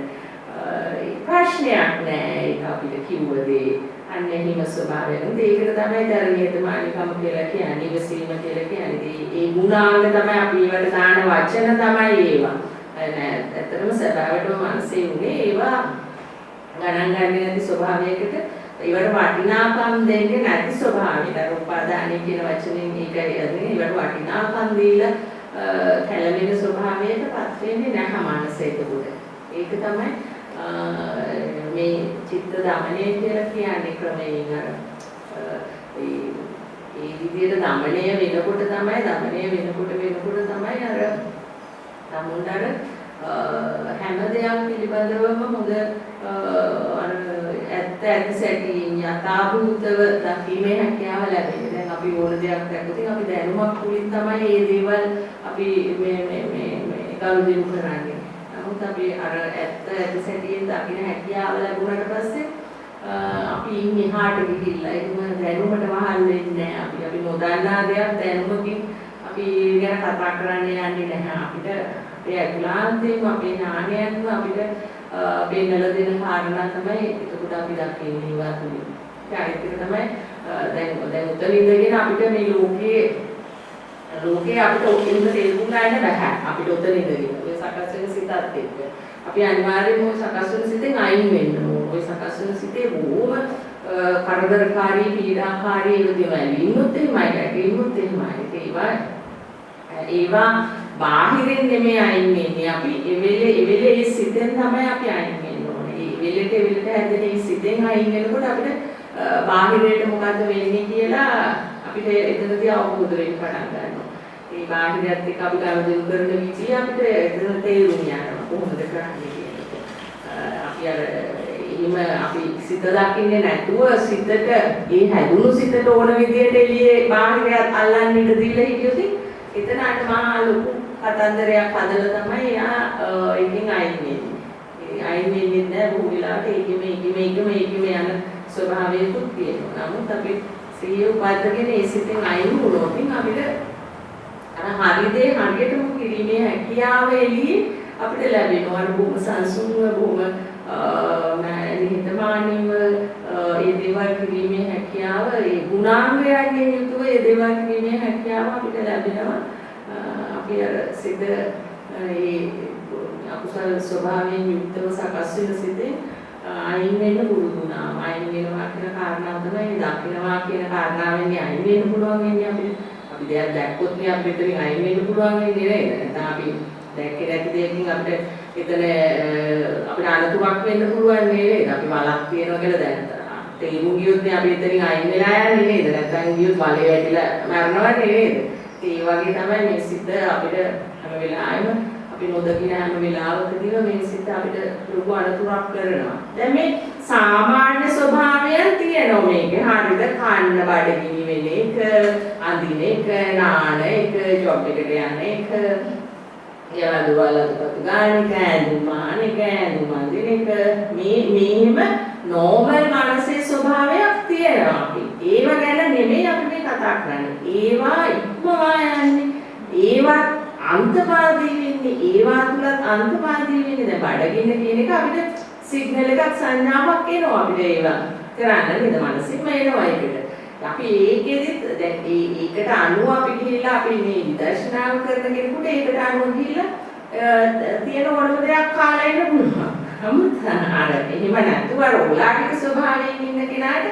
ප්‍රශ්නයක් නෑ ඒක අපිට කිව්වදී අන්න එහෙම ස්වභාවයෙන් ඒකට තමයි ධර්මීයතමානිකම කියලා කියන්නේ ඉවසීම කියලා කියන්නේ ඒ ගුණාංග තමයි අපි ඒවට දාන වචන තමයි ඒවා ඇත්තටම සබාවටම මනසේ උනේ ඒවා ගණන් ගන්න නැති ස්වභාවයකට ඒවට වටිනාකම් දෙන්නේ නැති ස්වභාවයකට උපාදානයි කියන වචනෙන් ඒකයි යන්නේ ඒවට වටිනාකම් දීලා කැළඹෙන ස්වභාවයකටපත් වෙන්නේ නැහැ මනසේ ඒක තමයි මේ චිත්ත දමනය කියලා කියන්නේ ක්‍රමයෙන් අර ඒ විදිහට දමනය වෙනකොට තමයි තමයි අර තමුන්ට අර හැම දෙයක් පිළිබඳවම හොඳ අර ඇත්ත සැටියෙන් යථාභූතව දකින්නේ හැකියාව ලැබෙන්නේ. දැන් අපි ඕන දෙයක් දැක්කොත් අපි දැනුමක් තුලින් තමයි මේ දේවල් අපි මේ කරුදිනු කරන්නේ. නමුත් අපි අර ඇත්ත සැටියෙන් දකින්න හැකියාව ලැබුණාට පස්සේ අපි ඉහාට ගිහිල්ලා ඒක දැනුමට වහල් වෙන්නේ නැහැ. අපි නොදන්නා දෙයක් දැනුමකින් අපි ගැන කතා කරන්න යන්නේ නැහැ. අපිට ඒ අතුලාන්තයෙන් අපේ ඥානයෙන් අපිට පෙන්නලා දෙන කාරණා තමයි එතකොට අපි දකින්නේ ඒවා තුලින්. ඒක තමයි දැන් උතන ඉඳගෙන අපිට මේ ලෝකේ අපිට ඔකින්ද තේරුම් ගන්න බෑ. අපිට උතන ඉඳගෙන ඔය සකස් වෙන සිතත් එක්ක. අපි අනිවාර්යයෙන්ම ඔය සකස් වෙන සිතෙන් අයින් වෙන්න ඕන. ඔය සකස් වෙන සිතේ බොහොම කරදරකාරී පීඩාකාරී දේවල් ඉන්නොත් එහෙමයි. ඒවා බාහිරින් නෙමෙයි අයින් වෙන්නේ. අපි එවෙලේ ඒ සිතෙන් තමයි අපි අයින් වෙන්න ඕනේ. එවෙලට හැදෙන ඒ සිතෙන් අයින් වෙනකොට අපිට බාහිරයට මොකද්ද වෙන්නේ කියලා අපිට එතනදී අවබෝධ වෙන්න පටන් ගන්නවා. ඒ බාහිරයත් එක්ක අපි ගනුදෙනු කරන විදිහ අපිට එතන තේරුම් යනවා කොහොමද කරන්නේ කියන එක. අපි සිත දකින්නේ නැතුව සිතට ඒ හැදුණු සිතට ඕන විදිහට එළියේ බාහිරයත් අල්ලන්න ඉඩ දීලා හිටියොත් එතන අර මහා ලොකු කතන්දරයක් හදලා තමයි එයා එකකින් අයින් වෙන්නේ. ඒ අයින් වෙන්නේ නැහැ බොහෝ වෙලාවට ඒකෙම යන ස්වභාවයකුත් තියෙනවා. නමුත් අපි සිහිය උපද්දගෙන ඒ සිතෙන් අයින් වුණොත් අපිට අර හරියදී හරියටම කිරීමේ හැකියාව එළියේ අපිට ලැබෙනවා. අර බොහොම සංසුන්ව බොහොම නිහතමානීව ඒ දේවල් කිරීමේ හැකියාව ඒ ගුණාංගයන්ගෙන් යුතුව ඒ දේවල් කිරීමේ හැකියාව අපිට ලැබෙනවා. අපි අර සිත ඒ අකුසල ස්වභාවයෙන් යුක්තව සකස් වෙන සිතේ අයින් වෙන්න පුළුවන් වුණා. අයින් වෙනවා කියන කාරණාව තමයි දකින්නවා කියන කාරණාවෙන් අයින් වෙන්න පුළුවන් වෙන්නේ අපිට. අපි දෙයක් දැක්කොත් නේ අපිට මෙතනින් අයින් වෙන්න පුළුවන් වෙන්නේ නේද? නැත්නම් අපි දැක්කේ නැති දෙයකින් අපිට එතන අපිට අනතුරක් වෙන්න පුළුවන් නේද? අපි වලක් තියනවා කියලා දැනගන්නවා. තේරුම් ගියොත් නේ අපි එතනින් අයින් වෙලා යන්නේ නේද? නැත්නම් ගියොත් වලේ වැටිලා මරනවා නේද? ඒ වගේ තමයි මේ සිත අපිට හැම වෙලාවෙම අපි නොදකින හැම වෙලාවකදීම මේ සිත අපිට ලොකු අනතුරක් කරනවා. දැන් මේ සාමාන්‍ය ස්වභාවයන් තියෙනවා මේකේ. හරිද? කන්න බඩගිනි වෙන එක, අඳින එක, නාන එක, ජොබ් එකට යන එක, යාළුවලට ගාන කෑඳුම් අඳින එක මේම නෝමල් මානසික ස්වභාවයක් තියෙනවා අපි. ඒව ගැන නෙමෙයි අපි මේ කතා කරන්නේ. ඒවා ඉක්මවා යන්නේ. ඒවා අන්තවාදී වෙන්නේ. ඒවා තුලත් අන්තවාදී වෙන්නේ. දැන් බඩගින්න කියන එක අපිට සිග්නල් එකක් සංඥාවක් එනවා අපිට ඒවා කරන්න නේද? මානසිකම එනවා ඒකට. අපි ඒකෙදිත් දැන් ඒකට අනුව අපි ගිහිල්ලා අපි මේ විදර්ශනාව කරන කෙනෙකුට ඒකට අනුව ගිහිල්ලා තියෙන ඕනම දෙයක් කාලා ඉන්න පුළුවන්. නමුත් අර එහෙම නැතුව අර ඕලාරික ස්වභාවයෙන් ඉන්න කෙනාට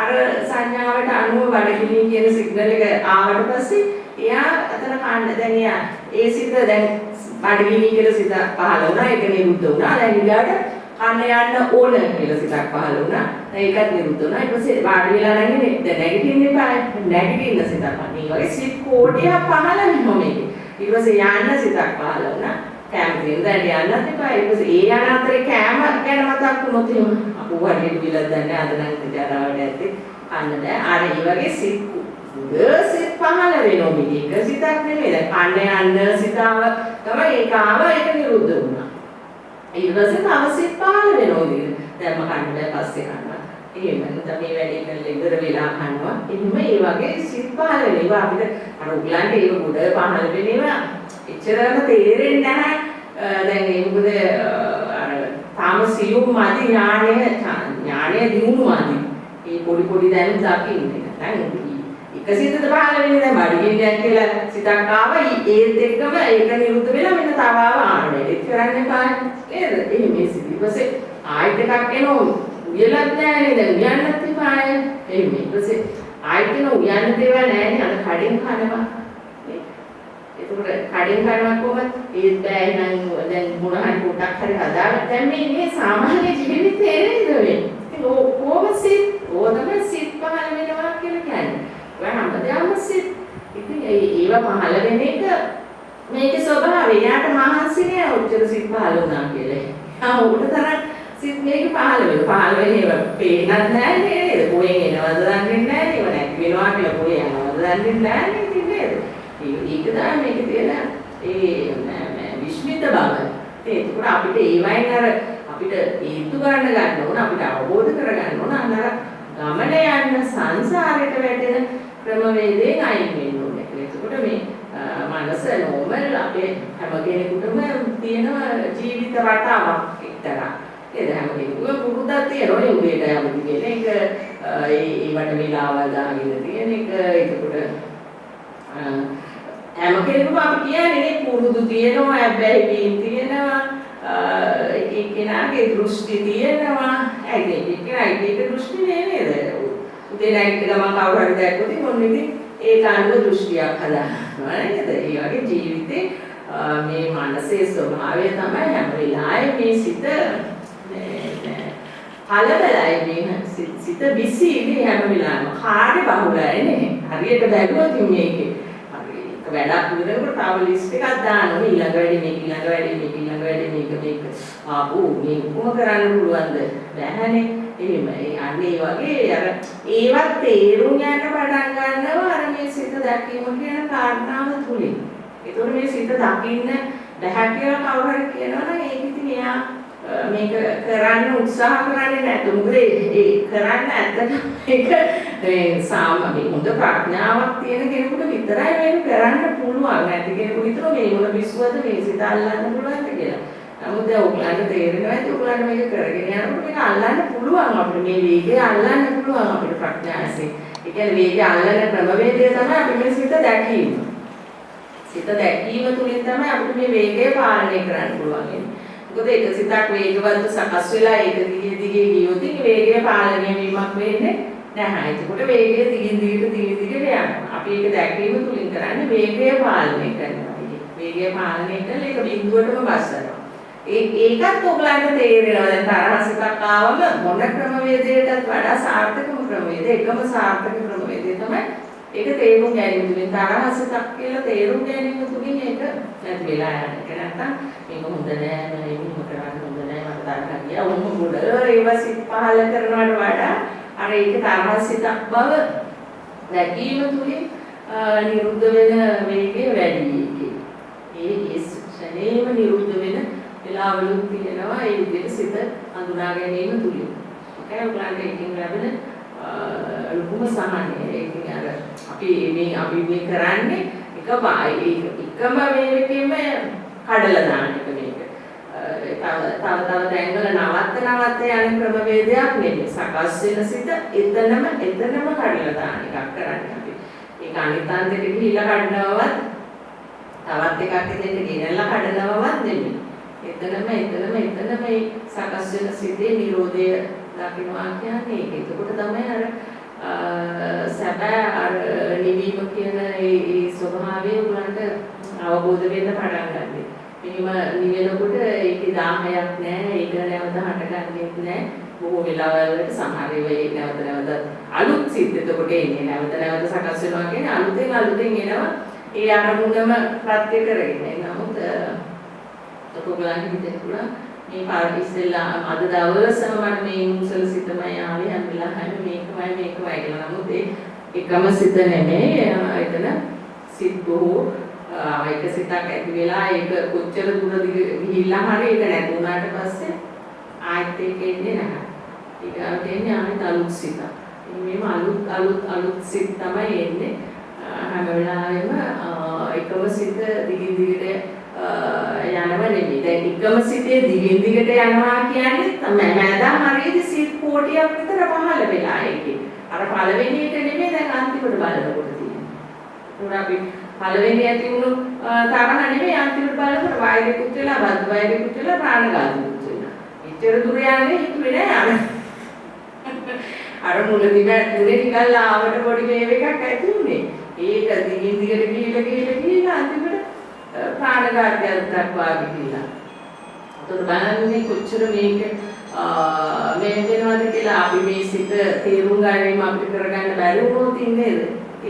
අර සංඥාවට අනුව බඩගිනි කියන සිග්නල් එක ආවට පස්සේ එයා අතන කන්න දැන් එයා ඒ සිත දැන් බඩගිනි කියලා සිත පහළ වුණා. ඒක නිරුද්ධ වුණා. දැන් ඊළඟට කන්න යන්න ඕන කියලා සිතක් පහළ වුණා. ඒකත් නිරුද්ධ වුණා. ඊට පස්සේ වාඩි වෙලා නැගින්නේ දැන් නැගිටින්න එපා. නැගිටින්න සිතක් මේ වගේ සිත් කෝටියක් පහළ වෙනවා මේකේ. ඊට පස්සේ යන්න සිතක් පහළ වුණා. කැම දෙන්න දැන් යන්නත් එපා. ඊට පස්සේ ඒ යන අතරේ කැම ගැන මතක් වුණොත් එහෙම අපෝ වඩේ විලක් දැන්නේ අද නම් ජරාවට ඇත්තේ අන්න දැන් අර ඒ වගේ සිත් සිත් පහළ වෙනවා මේක සිතක් නෙමෙයි. දැන් කන්න යන්න සිතාව තමයි ඒක ආව ඒක නිරුද්ධ වුණා. ඊට පස්සේ තව සිත් පහළ වෙනවා නේද? දැන් මම කන්න පස්සේ කනවා. එහෙම නැත්නම් මේ වැඩේ කරලා ඉවර වෙලා කනවා. එහෙම ඒ වගේ සිත් පහළ වෙනවා. අපිට අර උගලන්ට ඒක උඩ පහළ වෙනවා. එච්චරම තේරෙන්නේ නැහැ. දැන් ඒ මොකද අර තාම සියුම් මදි ඥානය දිනුණු මදි. ඒ පොඩි දැනුම් දකින්නේ. දැන් එක සිතද පහළ වෙන්නේ දැන් බඩගින්නක් කියලා සිතක් ආවා ඒත් එක්කම ඒක නිරුද්ධ වෙලා මෙන්න තව ආවනේ. ඒක කරන්නේ පාන නේද? එහෙම මේ සිත. ඊපස්සේ ආයෙත් එකක් එනවා. උයලක් නැහැ නේද? උයන්නත් එපාය. එහෙම ඊපස්සේ ආයෙත් එනවා උයන්න දේවල් නැහැ නේ. අර කඩෙන් කනවා. ඒකට කඩෙන් කනවා කොහොමද? ඒත් බෑ නම් දැන් මොන හරි පොඩක් හරි හදාගන්න. දැන් මේ සාමාන්‍ය ජීවිතේ නේද මේ? ඉතින් කොහොමද සිත්? ඕනම සිත් පහළ වෙනවා කියලා කියන්නේ. ඔය හැමදාම සිත්. ඉතින් ඒව පහළ වෙන එක මේකේ ස්වභාවය. යාට මහන්සි නෑ ඔච්චර සිත් පහළ වුණා කියලා. උඩ තරම් සිත් මේක පහළ වෙනවා. පහළ වෙන ඒවා පේන්නත් නෑ නේද? කොහෙන් එනවද දන්නේ නෑ. ඒව නැති වෙනවා කියලා කොහෙන් යනවද දන්නේ නෑ නේද? ඒක තමයි මේකේ තියෙන ඒ විශ්මිත බව. ඒකට අපිට ඒවයින් අර අපිට හේතු ගන්න ඕන අපිට අවබෝධ කරගන්න ඕන අන්න ගමන යන සංසාරයට වැටෙන ක්‍රමවේදයෙන් අයින් වෙන්න ඕනේ. ඒකට මේ මනස නෝමල් අපේ හැම කෙනෙකුටම තියෙන ජීවිත රටාවක් එක්තරා. ඒක හැම කෙනෙකුම පුරුද්දක් තියෙනවා නේ උදේට යමුදි කියන එක. ඒවට වෙලාවල් දාගෙන තියෙන එක. ඒකට හැම කෙනෙකුම අපි කියන්නේ පුරුදු තියෙනවා හැබැයි වීම තියෙනවා එක කෙනාගේ දෘෂ්ටි තියෙනවා ඒක දෘෂ්ටි නේද උදේ නැගිට ගමන් කවුරු හරි දැක්කොත් මොන ඉතින් ඒක අනුව දෘෂ්ටියක් හදාගන්නවා නේද ඒ වගේ ජීවිතේ මේ මනසේ ස්වභාවය තමයි හැම වෙලාවෙම මේ සිත කලබලයි මේ සිත බිසි හැම වෙලාවෙම කාර්ය බහුලයි නේ හරියට බැලුවොත් මේකේ වැඩක් විතරකට තව ලිස්ට් එකක් දානවා ඊළඟ වැඩි මේක මේක ආපු මේ කොහොම කරන්න පුළුවන්ද බැහැනේ එහෙමයි අන්න ඒ වගේ අර ඒවත් තේරුම් ගන්න පටන් ගන්නවා අර මේ සිත දැකීම කියන කාරණාව තුලින් ඒතකොට මේ සිත දකින්න බැහැ කියලා කවුරු හරි කියනවනම් ඒක ඉතින් එයා මේක කරන්න උත්සාහ කරන්නේ නැතු මොකද ඒ කරන්න ඇත්තට මේක මේ සාමාන්‍ය හොඳ ප්‍රඥාවක් තියෙන කෙනෙකුට විතරයි මේක කරන්න පුළුවන් නැති කෙනෙකුට විතර මේ මොන විශ්වද මේ සිත අල්ලන්න පුළුවන්ද කියලා. නමුත් දැන් ඔයගලන්ට තේරෙනවා ඇති ඔයගලන්ට මේක කරගෙන යනකොට මේක අල්ලන්න පුළුවන් අපිට මේ වේගය අල්ලන්න පුළුවන් අපිට ප්‍රඥාවසේ. ඒ කියන්නේ වේගය අල්ලන ක්‍රමවේදය තමයි අපි මේ සිත දැකීම. සිත දැකීම තුලින් තමයි අපිට මේ වේගය පාලනය කරන්න පුළුවන්. මොකද එක සිතක් වේගවත් සකස් වෙලා ඒක දිගේ ගියොත් වේගය පාලනය වීමක් වෙන්නේ නැහැ. ඒකට වේගය දිගින් දිගට යනවා. අපි ඒක දැකීම තුලින් කරන්නේ වේගය පාලනය කරනවා. වේගය පාලනය කරලා ඒක බිඳුවටම බස්සනවා. ඒකත් ඔයගලන්ට තේරෙනවා දැන් තරහ සිතක් ආවම මොන ක්‍රමවේදයකටත් වඩා සාර්ථකම ක්‍රමවේදය එකම සාර්ථක ක්‍රමවේදය තමයි ඒක තේරුම් ගැනීම තුලින් තරහ සිතක් කියලා තේරුම් ගැනීම තුලින් ඒක නැති වෙලා යන එක නැත්තම් මේක හොඳ නෑ මම එහෙම කරන්න හොඳ නෑ මට තරහ ගියා උඹ මුඩ ඒව සිත් පහල කරනවට වඩා අර ඒක තරහ සිතක් බව දැකීම තුලින් නිරුද්ධ වෙන වේගය වැඩි එකේ ඒ ශරීරම නිරුද්ධ වෙන වෙලාවලුත් තියෙනවා ඒ විදිහට සිත හඳුනා ගැනීම තුලින් ඒකයි ඔයගලන්ට එකකින් ලැබෙන ලොකුම සහනය ඒකෙන් අර අපි මේ කරන්නේ එකම මේකෙම කඩලා දාන එක මේක. තව තැන්වල නවත්ත යන ක්‍රමවේදයක් නෙමෙයි. සකස් වෙන සිත එතනම කඩලා දාන එකක් කරන්නේ අපි. ඒක අනිත්‍යන්තයට ගිහිල්ලා කඩනවවත් තවත් එකක් එතෙන්ට ගෙනල්ලා කඩනවවත් නෙමෙයි. එතනම මේ සකස් වෙන සිතේ නිරෝධය දකින්නවා කියන්නේ ඒක. ඒකට තමයි අර සැබෑ අර නිවීම කියන ඒ ස්වභාවය උගලන්ට අවබෝධ වෙන්න පටන් ගන්නෙ. මෙහිම නිවෙනකොට ඒකේ 10ක් නැහැ. ඒක නැවත හටගන්නෙත් නැහැ. බොහෝ වෙලාවල් වලට සමහර ඒවා නැවත අලුත් සිත් එතකොට එන්නේ. නැවත සකස් වෙනවා කියන්නේ අලුතෙන් එනවා. ඒ අරමුණම ප්‍රත්‍ය කරගෙන. නමුත් ඔයගලන්ට හිතෙන්න පුළුවන් මේ පාර ඉස්සෙල්ලා අද දවසම මට මේ මුසල සිතමයි ආවේ හැම වෙලාවෙම මේකමයි කියලා. නමුත් ඒ එකම සිත නෙමෙයි. එතන සිත් බොහෝ එක සිතක් ඇති වෙලා ඒක කොච්චර දුරද ගිහිල්ලා හරි ඒක නැති වුණාට පස්සේ ආයෙත් ඒක එන්නේ නැහැ. ඊගාවට එන්නේ ආයෙත් අලුත් සිතක්. මේම අලුත් සිත් තමයි එන්නේ. හැම වෙලාවෙම එකම සිත දිගින් දිගට යනවා නෙමෙයි. දැන් එකම සිතේ දිගින් දිගට යනවා කියන්නේ තමයි මෑදා හරියදී සිත් කෝටියක් විතර පහළ වෙලා ඒකේ. අර පළවෙනි එක නෙමෙයි දැන් අන්තිමට බලනකොට තියෙන්නේ. ඒක අපි පළවෙනි ඇති වුණු තරහ නෙමෙයි අන්තිමට බලනකොට වෛරකුත් වෙලා බද්ධ වෛරකුත් වෙලා ප්‍රාණඝාතකුත් වෙලා. එච්චර දුර යන්නේ හිතුවේ නෑ අර මුලදී බැටුනේ නිකන් ලාවට පොඩි මේව එකක් ඇති උනේ. ඒක දිගින් දිගට ගිහිල්ලා අන්තිමට ප්‍රාණඝාතයක් දක්වා ගිහිල්ලා. ඒතර බලන්නේ කොච්චර මේක මේ වෙනවද කියලා අපි මේ සිත තේරුම් ගැනීම අපිට කරගන්න බැරි වුණොත් ඉන්නේද?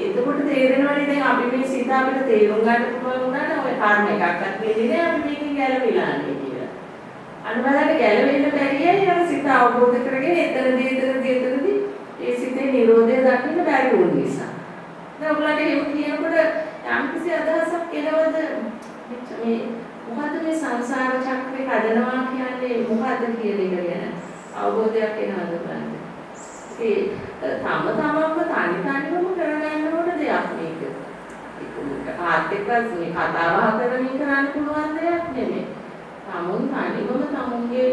එතකොට තේරෙනවනේ දැන් අපි මේ සිත අපිට තේරුම් ගන්න පුළුවන් වුණා නම් ඔය කර්ම එකක්වත් වෙන්නේ නෑ අපි මේකෙන් ගැලවිලා යන්නේ කියලා. අන්න බලන්න ගැලවෙන්න බැරියයි අර සිත අවබෝධ කරගෙන එතනදී ඒ සිතේ නිරෝධය දකින්න බැරි වුණ නිසා. දැන් ඔයගොල්ලන්ට එහෙම කියනකොට යම්කිසි අදහසක් එනවද මේ මොකද්ද මේ සංසාර චක්‍රේ කඩනවා කියන්නේ මොකද්ද කියන එක ගැන අවබෝධයක් එනවද බලන්න. ඒ තමන්ම තනිවම කරගන්න ඕන දෙයක් මේක. ඒක ආර්ථිකවත් මේ කතාව කරමින් කරන්න පුළුවන් දෙයක් නෙමෙයි. තමුන්ගේ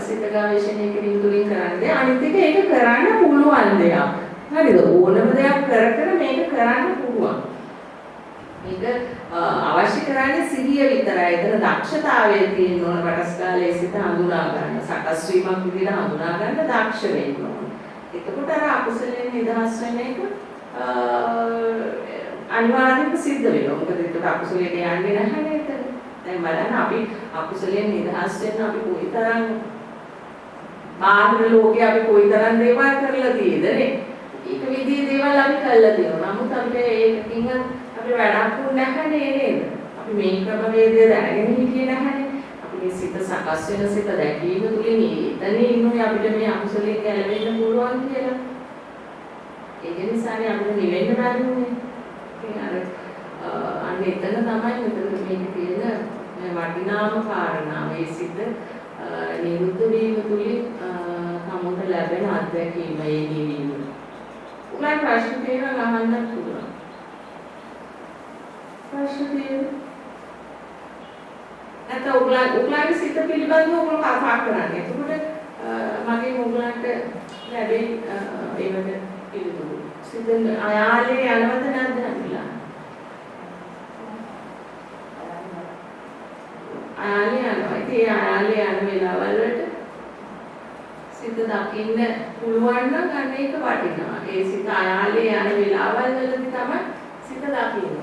සිත ගවේෂණය කිරීම තුළින් කරන්නේ අනිත් එක ඒක කරන්න පුළුවන් දෙයක්. හරිද? ඕනම දෙයක් කර මේක කරන්න පුළුවන්. මේක අවශ්‍ය කරන්නේ සිහිය විතරයි. එතන දක්ෂතාවය තියෙන්න ඕන රටස්කාලයේ සිත හඳුනා ගන්න. සකස් වීමක් විදිහට හඳුනා ගන්න දක්ෂ වෙන්න ඕන. එතකොට අර අකුසලයෙන් නිදහස් වෙන එක අනිවාර්යයෙන්ම සිද්ධ වෙනවා. මොකද ඒක අකුසලයට යන්නේ නැහැ නේද? දැන් බලන්න අපි අකුසලයෙන් නිදහස් වෙන්න අපි කොයිතරම් බාහිර ලෝකේ අපි කොයිතරම් දේවල් කරලා තියෙද නේ? ඒක විදිහේ දේවල් අපි කරලා තියෙනවා. නමුත් අපිට ඒකකින් අපි වැඩක් නැහැ නේද? අපි මේ ක්‍රම වේදය දැනගෙන හිටියේ නැහැනේ. අපි මේ සිත සකස් වෙන සිත දැකීම තුළින් එතන ඉන්නේ අපිට මේ අකුසලයෙන් ගැලවෙන්න පුළුවන් කියලා. ඒක නිසානේ අපිට නිවෙන්න බැරි වුනේ. අන්න එතන තමයි මෙතන මේක තියෙන වටිනාම කාරණා. මේ සිත නිරුද්ධ වීම තුළින් සමුත ලැබෙන අත්දැකීම ඒ නිවීම. උගලන් ප්‍රශ්න තියෙනවා අහන්න පුළුවන්. ප්‍රශ්න තියෙනවා. නැත්නම් උගලන්ගේ සිත පිළිබඳව ඔයගොල්ලෝ කතා කරන්නේ. එතකොට මගේ උගලන්ට ලැබෙයි ඒවට පිළිතුරු. සිත අයාලේ යනවද නැද්ද කියලා. අයාලේ යනවා. ඉතින් අයාලේ යන වෙලාවල් වලට සිත දකින්න පුළුවන් නම් අන්න ඒක වටිනවා. ඒ සිත අයාලේ යන වෙලාවල් වලදී තමයි සිත දකින්න.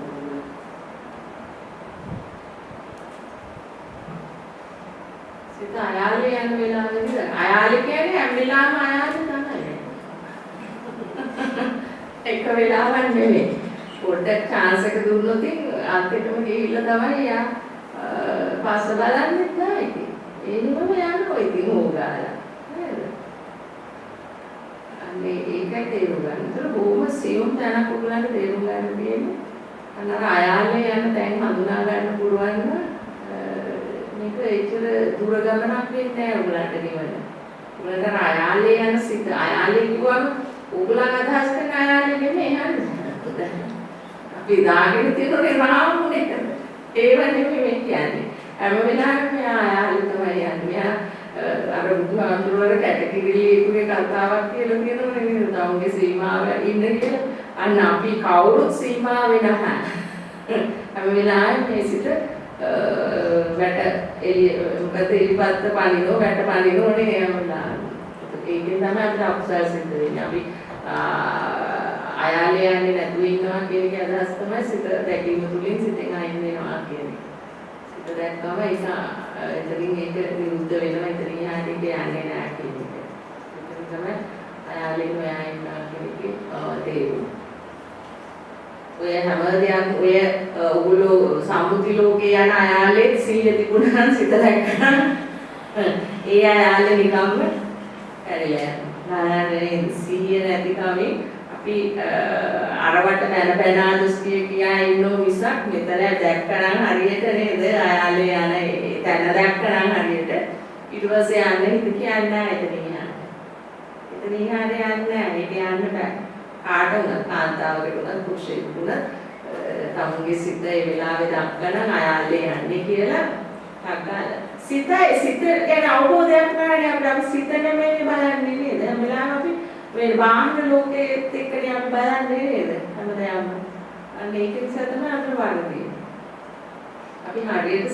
සිත අයාලේ යන වෙලාවදී අයාලේ කියන්නේ හැම වෙලාවම අයාලේ තමයි. එක වෙලාවක් නෙමෙයි. පොඩ්ඩක් chance එක දුන්නොත් අන්තිමටම ගිහිල්ලා තමයි යා පාස බලන්නේ නැහැ ඉතින්. ඒ නිමම යනවා ඉතින් ඕගාලා. නේද? අනේ ඒකයි තේරුම් ගන්න. ඒක බොහොම සියුම් තැනක් ඔයගලන්ට තේරුම් ගන්න තියෙන්නේ. අන්න අයාලේ යන තැන් හඳුනා ගන්න පුළුවන් නම් මේක ඒතර දුර ගමනක් වෙන්නේ නැහැ ඔයගලන්ට නිවන. ඔයගලන්ට අයාලේ යන සිත අයාලේ කිව්වම ඔයගලන් අදහස් කරන අයාලේ නෙමෙයි හරිද? අපි දාගෙන තියෙන රාමුනේ. ඒව නෙමෙයි මේ කියන්නේ. හැම වෙලාවෙම මෙයා අයාලේ තමයි යන්නේ. අර බුදුහාමුදුරුවෝ කැටකිරිලි එකේ කතාවක් කියලා කියනවා නේද? තවුන්ගේ සීමාව ඉන්න කියලා. අන්න අපි කවුරුත් සීමාවේ නැහැ. හැම වෙලාවෙම මේ සිට වැට එළිය මොකද ඉලිපත්ත පනිනෝ වැට පනිනෝ නේ හැම වෙලාවෙම. ඒකෙන් තමයි අපිට අකුසල් සිද්ධ වෙන්නේ. අපි අයාලේ යන්නේ නැතුව ඉන්නවා කියන එක අදහස් තමයි සිත දැකීම තුළින් සිතෙන් අයින් වෙනවා කියන්නේ. සිත දැක්කම ඒක එතනින් ඒක නිරුද්ධ වෙනවා. එතනින් යන්නේ යන්නේ නැහැ කියන එක. ඒක තමයි අයාලේ නොයා ඉන්නවා කියන එකේ තේරුම. ඔය හැම දෙයක් ඔය ඔගොල්ලෝ සම්මුති ලෝකේ යන අයාලේ සීල තිබුණා නම් සිත දැක්කම ඒ අයාලේ නිකම්ම ඇරිලා යනවා. සීය නැති කමින් අපි අරවට බැන දෘෂ්ටිය කියා ඉන්නෝ මිසක් මෙතන දැක්කනම් හරියට නේද අයාලේ යන තැන දැක්කනම් හරියට ඊට පස්සේ යන්න හිත කියන්නේ නැහැ එතනින් යන්න. එතනින් යන්න යන්න බෑ. කාට උනත් කාන්තාවකට උනත් පුරුෂයෙකුට උනත් තමුන්ගේ සිත ඒ වෙලාවේ දක්වන අයාලේ යන්නේ කියලා හග්ගාල. සිත ගැන අවබෝධයක් නැහැ අපිට සිත නෙමෙයි බලන්නේ නේද? හැම වෙලාවෙම අපි මේ බාහිර ලෝකයේත් එක්කනේ අපි බලන්නේ නේද? හැමදාම. අන්න ඒක නිසා තමයි අපිට වරදී. අපි හරියට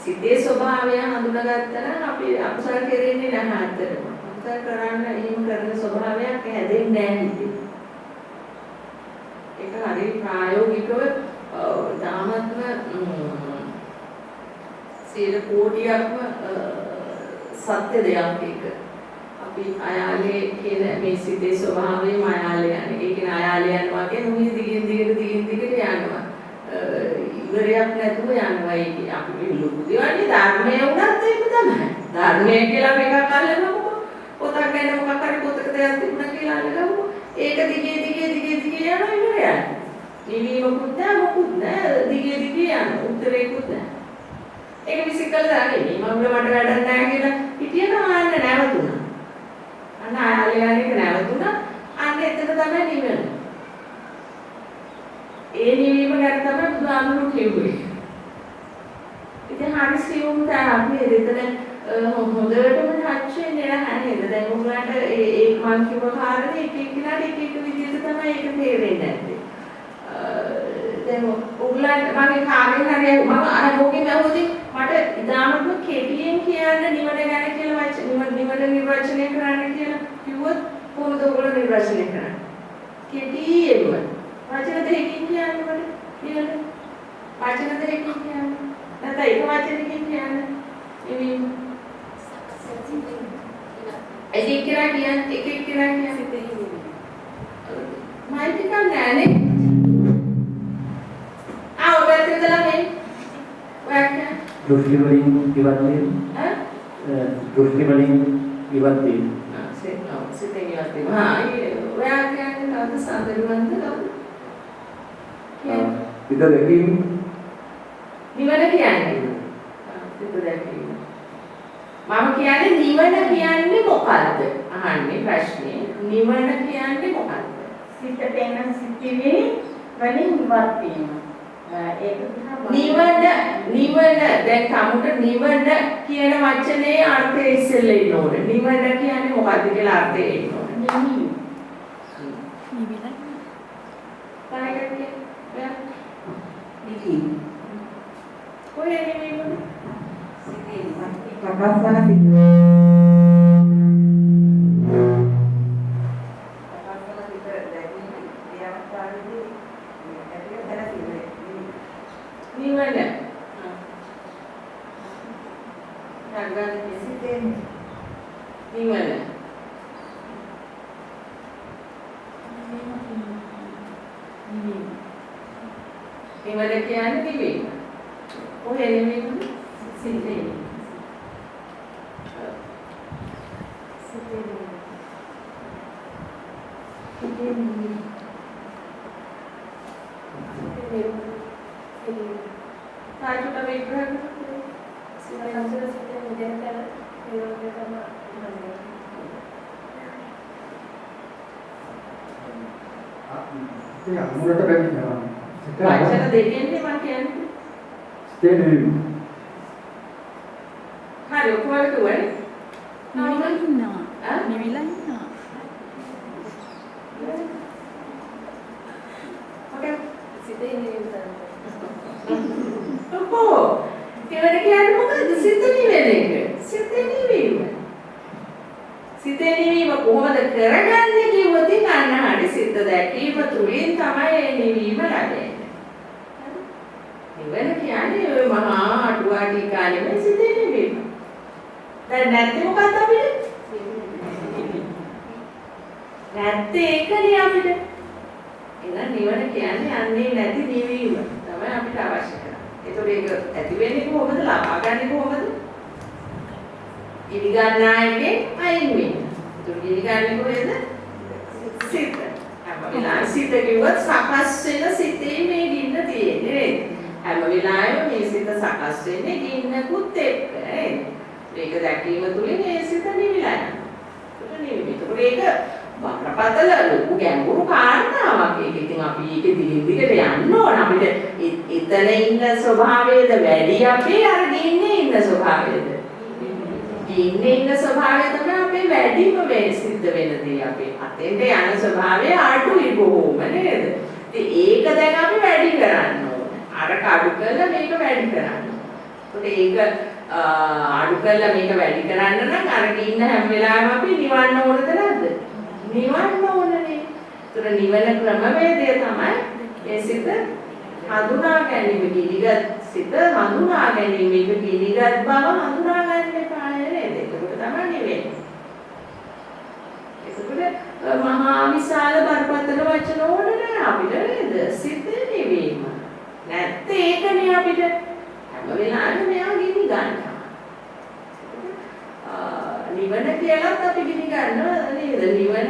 සිතේ ස්වභාවය හඳුනාගත්තා නම් අපි අකුසල කෙරෙන්නේ නැහැ අතරම. අකුසල කරන්න එහෙම කරන ස්වභාවයක් හැදෙන්නේ නැහැ. ඒක හරි ප්‍රායෝගිකව දාමත්ම සීල කෝටියක්ම සත්‍ය දෙයක් ඒක. අපි අයාලේ කියන මේ සිතේ ස්වභාවයම අයාලේ යන්නේ. ඒ කියන්නේ අයාලේ යනවා කියන්නේ දිගින් දිගට යනවා. ඉවරයක් නැතුව යනවා. ඒක අපි ලොකු දේවල් ධර්මයේ උනත් ඒක තමයි. ධර්මයේ කියලා මේක අල්ලනකො පොතක් ගැන මොකක් හරි පොතක දෙයක් තිබුණා කියලා අල්ලගමු. ඒක දිගේ යනවා ඉවරයි. නිවීමකුත් නැහැ මොකුත් නැහැ දිගේ යන උත්තරේකුත් නැහැ. ඒක විසිකල දාන්නේ මම මට වැඩක් නැහැ කියලා හිටියනවා අන්න නැවතුණා. අන්න ආලේ යන්නේ නැවතුණා. අන්න එතන තමයි නිවන. ඒ නිවීම ගැන තමයි බුදුහාමුදුරුවෝ කිව්වේ. ඉතින් හරි සියුම් තමයි එතන හොඳටම ටච් වෙන්නේ නැහැ නේද? දැන් උගලන්ට ඒ මං කිව්ව කාරණේ එක එක්කිනාට එක විදිහට තමයි ඒක තේරෙන්නේ නැත්තේ. දැන් උගලන්ට මගේ කාගෙන් හරි මම අහෝකේ මහොදී මට ඉදාමත්ම කෙටියෙන් කියන්න නිවන ගැන කියලා නිවන නිර්වචනය කරන්න කියලා කිව්වොත් කොහොමද ඔයගොල්ලෝ නිර්වචනය කරන්නේ? කෙටියෙන්ම වචන දෙකකින් කියන්නේ මොකද? නිවන වචන දෙකකින් කියන්නේ නැත්නම් එක වචනකින් කියන්නේ එවීම එක කියන්නේ සිතේ මායිතික නෑනේ ඔබට ඉඳලා මේ ඔයා දෘෂ්ටි වලින් ඉවත් වීම දෘෂ්ටි වලින් ඉවත් වීම සිතේ ඉවත් වීම ඔයා කියන්නේ කවුද සාදරුවන්ද සිත දැකීම නිවන කියන්නේ සිත දැකීම මම කියන්නේ නිවන කියන්නේ මොකද්ද? අහන්නේ ප්‍රශ්නේ. නිවන කියන්නේ මොකද්ද? සිත දෙන සිතිවිලි වලින් ඉවත් වීම. ඒක නිවන දැන් කමුට නිවන කියන වචනේ අර්ථය ඉස්සෙල්ලා ඉන්න ඕනේ. නිවන කියන්නේ මොකද්ද කියලා අර්ථය ඉන්න ඕනේ. නිවිලා. කායිකන්නේ? නිවි. කොහේ නිවීම? සිතේ ඉවත්. ප්‍රකාශන නිවන කියන්නේ නිවීම. කොහේ නිවීම? සිතේ. සායුට විග්‍රහ සිතේ මුදෙන් කරලා ඒ අමුරට බැඳිනවා. වචන දෙකෙන්නේ මම කියන්නේ. සිතේ නෙවෙයි. හරි ඔක්කොම කිව්වනේ. නිවිලා ඉන්නවා. නිවිලා ඉන්නවා. ඔකේ සිතේ නිවිලා. ඔකෝ නිවන කියන්නේ මොකද්ද? සිත නිවෙන එක. සිතේ නිවීම. සිතේ නිවීම කොහොමද කරගන්නේ කිව්වොත් අන්න හරි සිත දැකීම තුලින් තමයි ඒ නිවීම ලැබෙන්නේ. නිවන කියන්නේ ඔය මහා අටුවා ටීකා නෙමෙයි සිතේ නිවීම. දැන් නැත්නම් මොකක්ද අපිට? නැත්නම් ඒකනේ අපිට. එහෙනම් නිවන කියන්නේ අන්නේ නැති නිවීම තමයි අපිට අවශ්‍ය කරන්නේ. ඒතකොට ඒක ඇති වෙන්නේ කොහොමද? ලබා ගන්නේ කොහොමද? ඉදි ගන්නා එකේ අයින් වෙන්න. ඒතකොට ඉදි ගන්නේ කොහෙද? සිත. හැම වෙලාවෙම සිත කිව්වොත් සකස් වෙන සිතේ මේ ගින්න තියෙන්නේ නේද? හැම වෙලාවෙම මේ සිත සකස් වෙන්නේ ගින්නකුත් එක්ක නේද? මේක දැකීම තුළින් ඒ සිත නිවිලා යනවා. ඒක නිවිමි. ඒක බරපතල ලොකු ගැඹුරු කාරණාවක්. ඒක ඉතින් අපි ඒක දිගින් දිගට යන්න ඕන. අපිට එතන ඉන්න ස්වභාවයද වැඩි අපේ අර ගින්නේ ඉන්න ස්වභාවයද? ගින්නේ ඉන්න ස්වභාවය තමයි අපේ වැඩිම මේ සිද්ධ වෙන දේ. අපේ අතෙන්ට යන ස්වභාවය අඩුයි බොහොම නේද? ඉතින් ඒක දැන් අපි වැඩි කරන්න ඕන. අර කඩු කරලා මේක වැඩි කරන්න. ඒක අඩු කරලා මේක වැඩි කරන්න නම් අර ගින්න හැම වෙලාවෙම අපි නිවන්න ඕනද නැද්ද? නිවන්න ඕනනේ. ඒතර නිවන ක්‍රමවේදය තමයි ඒ සිත හඳුනා ගැනීම. ගිනිගත් සිත හඳුනා ගැනීම. ඒක ගිනිගත් බව හඳුනා ගන්න එපා නේද? ඒකට තමයි නිවෙන්නේ. ඒකට මහා විශාල බරපතල වචන ඕන නෑ අපිට නේද? සිත නිවීම. නැත්නම් ඒකනේ අපිට හැම වෙලාවෙම මෙයා ගිනි ගන්නවා. නිවන කියලාත් අපි ගිනි ගන්නවා නේද? නිවන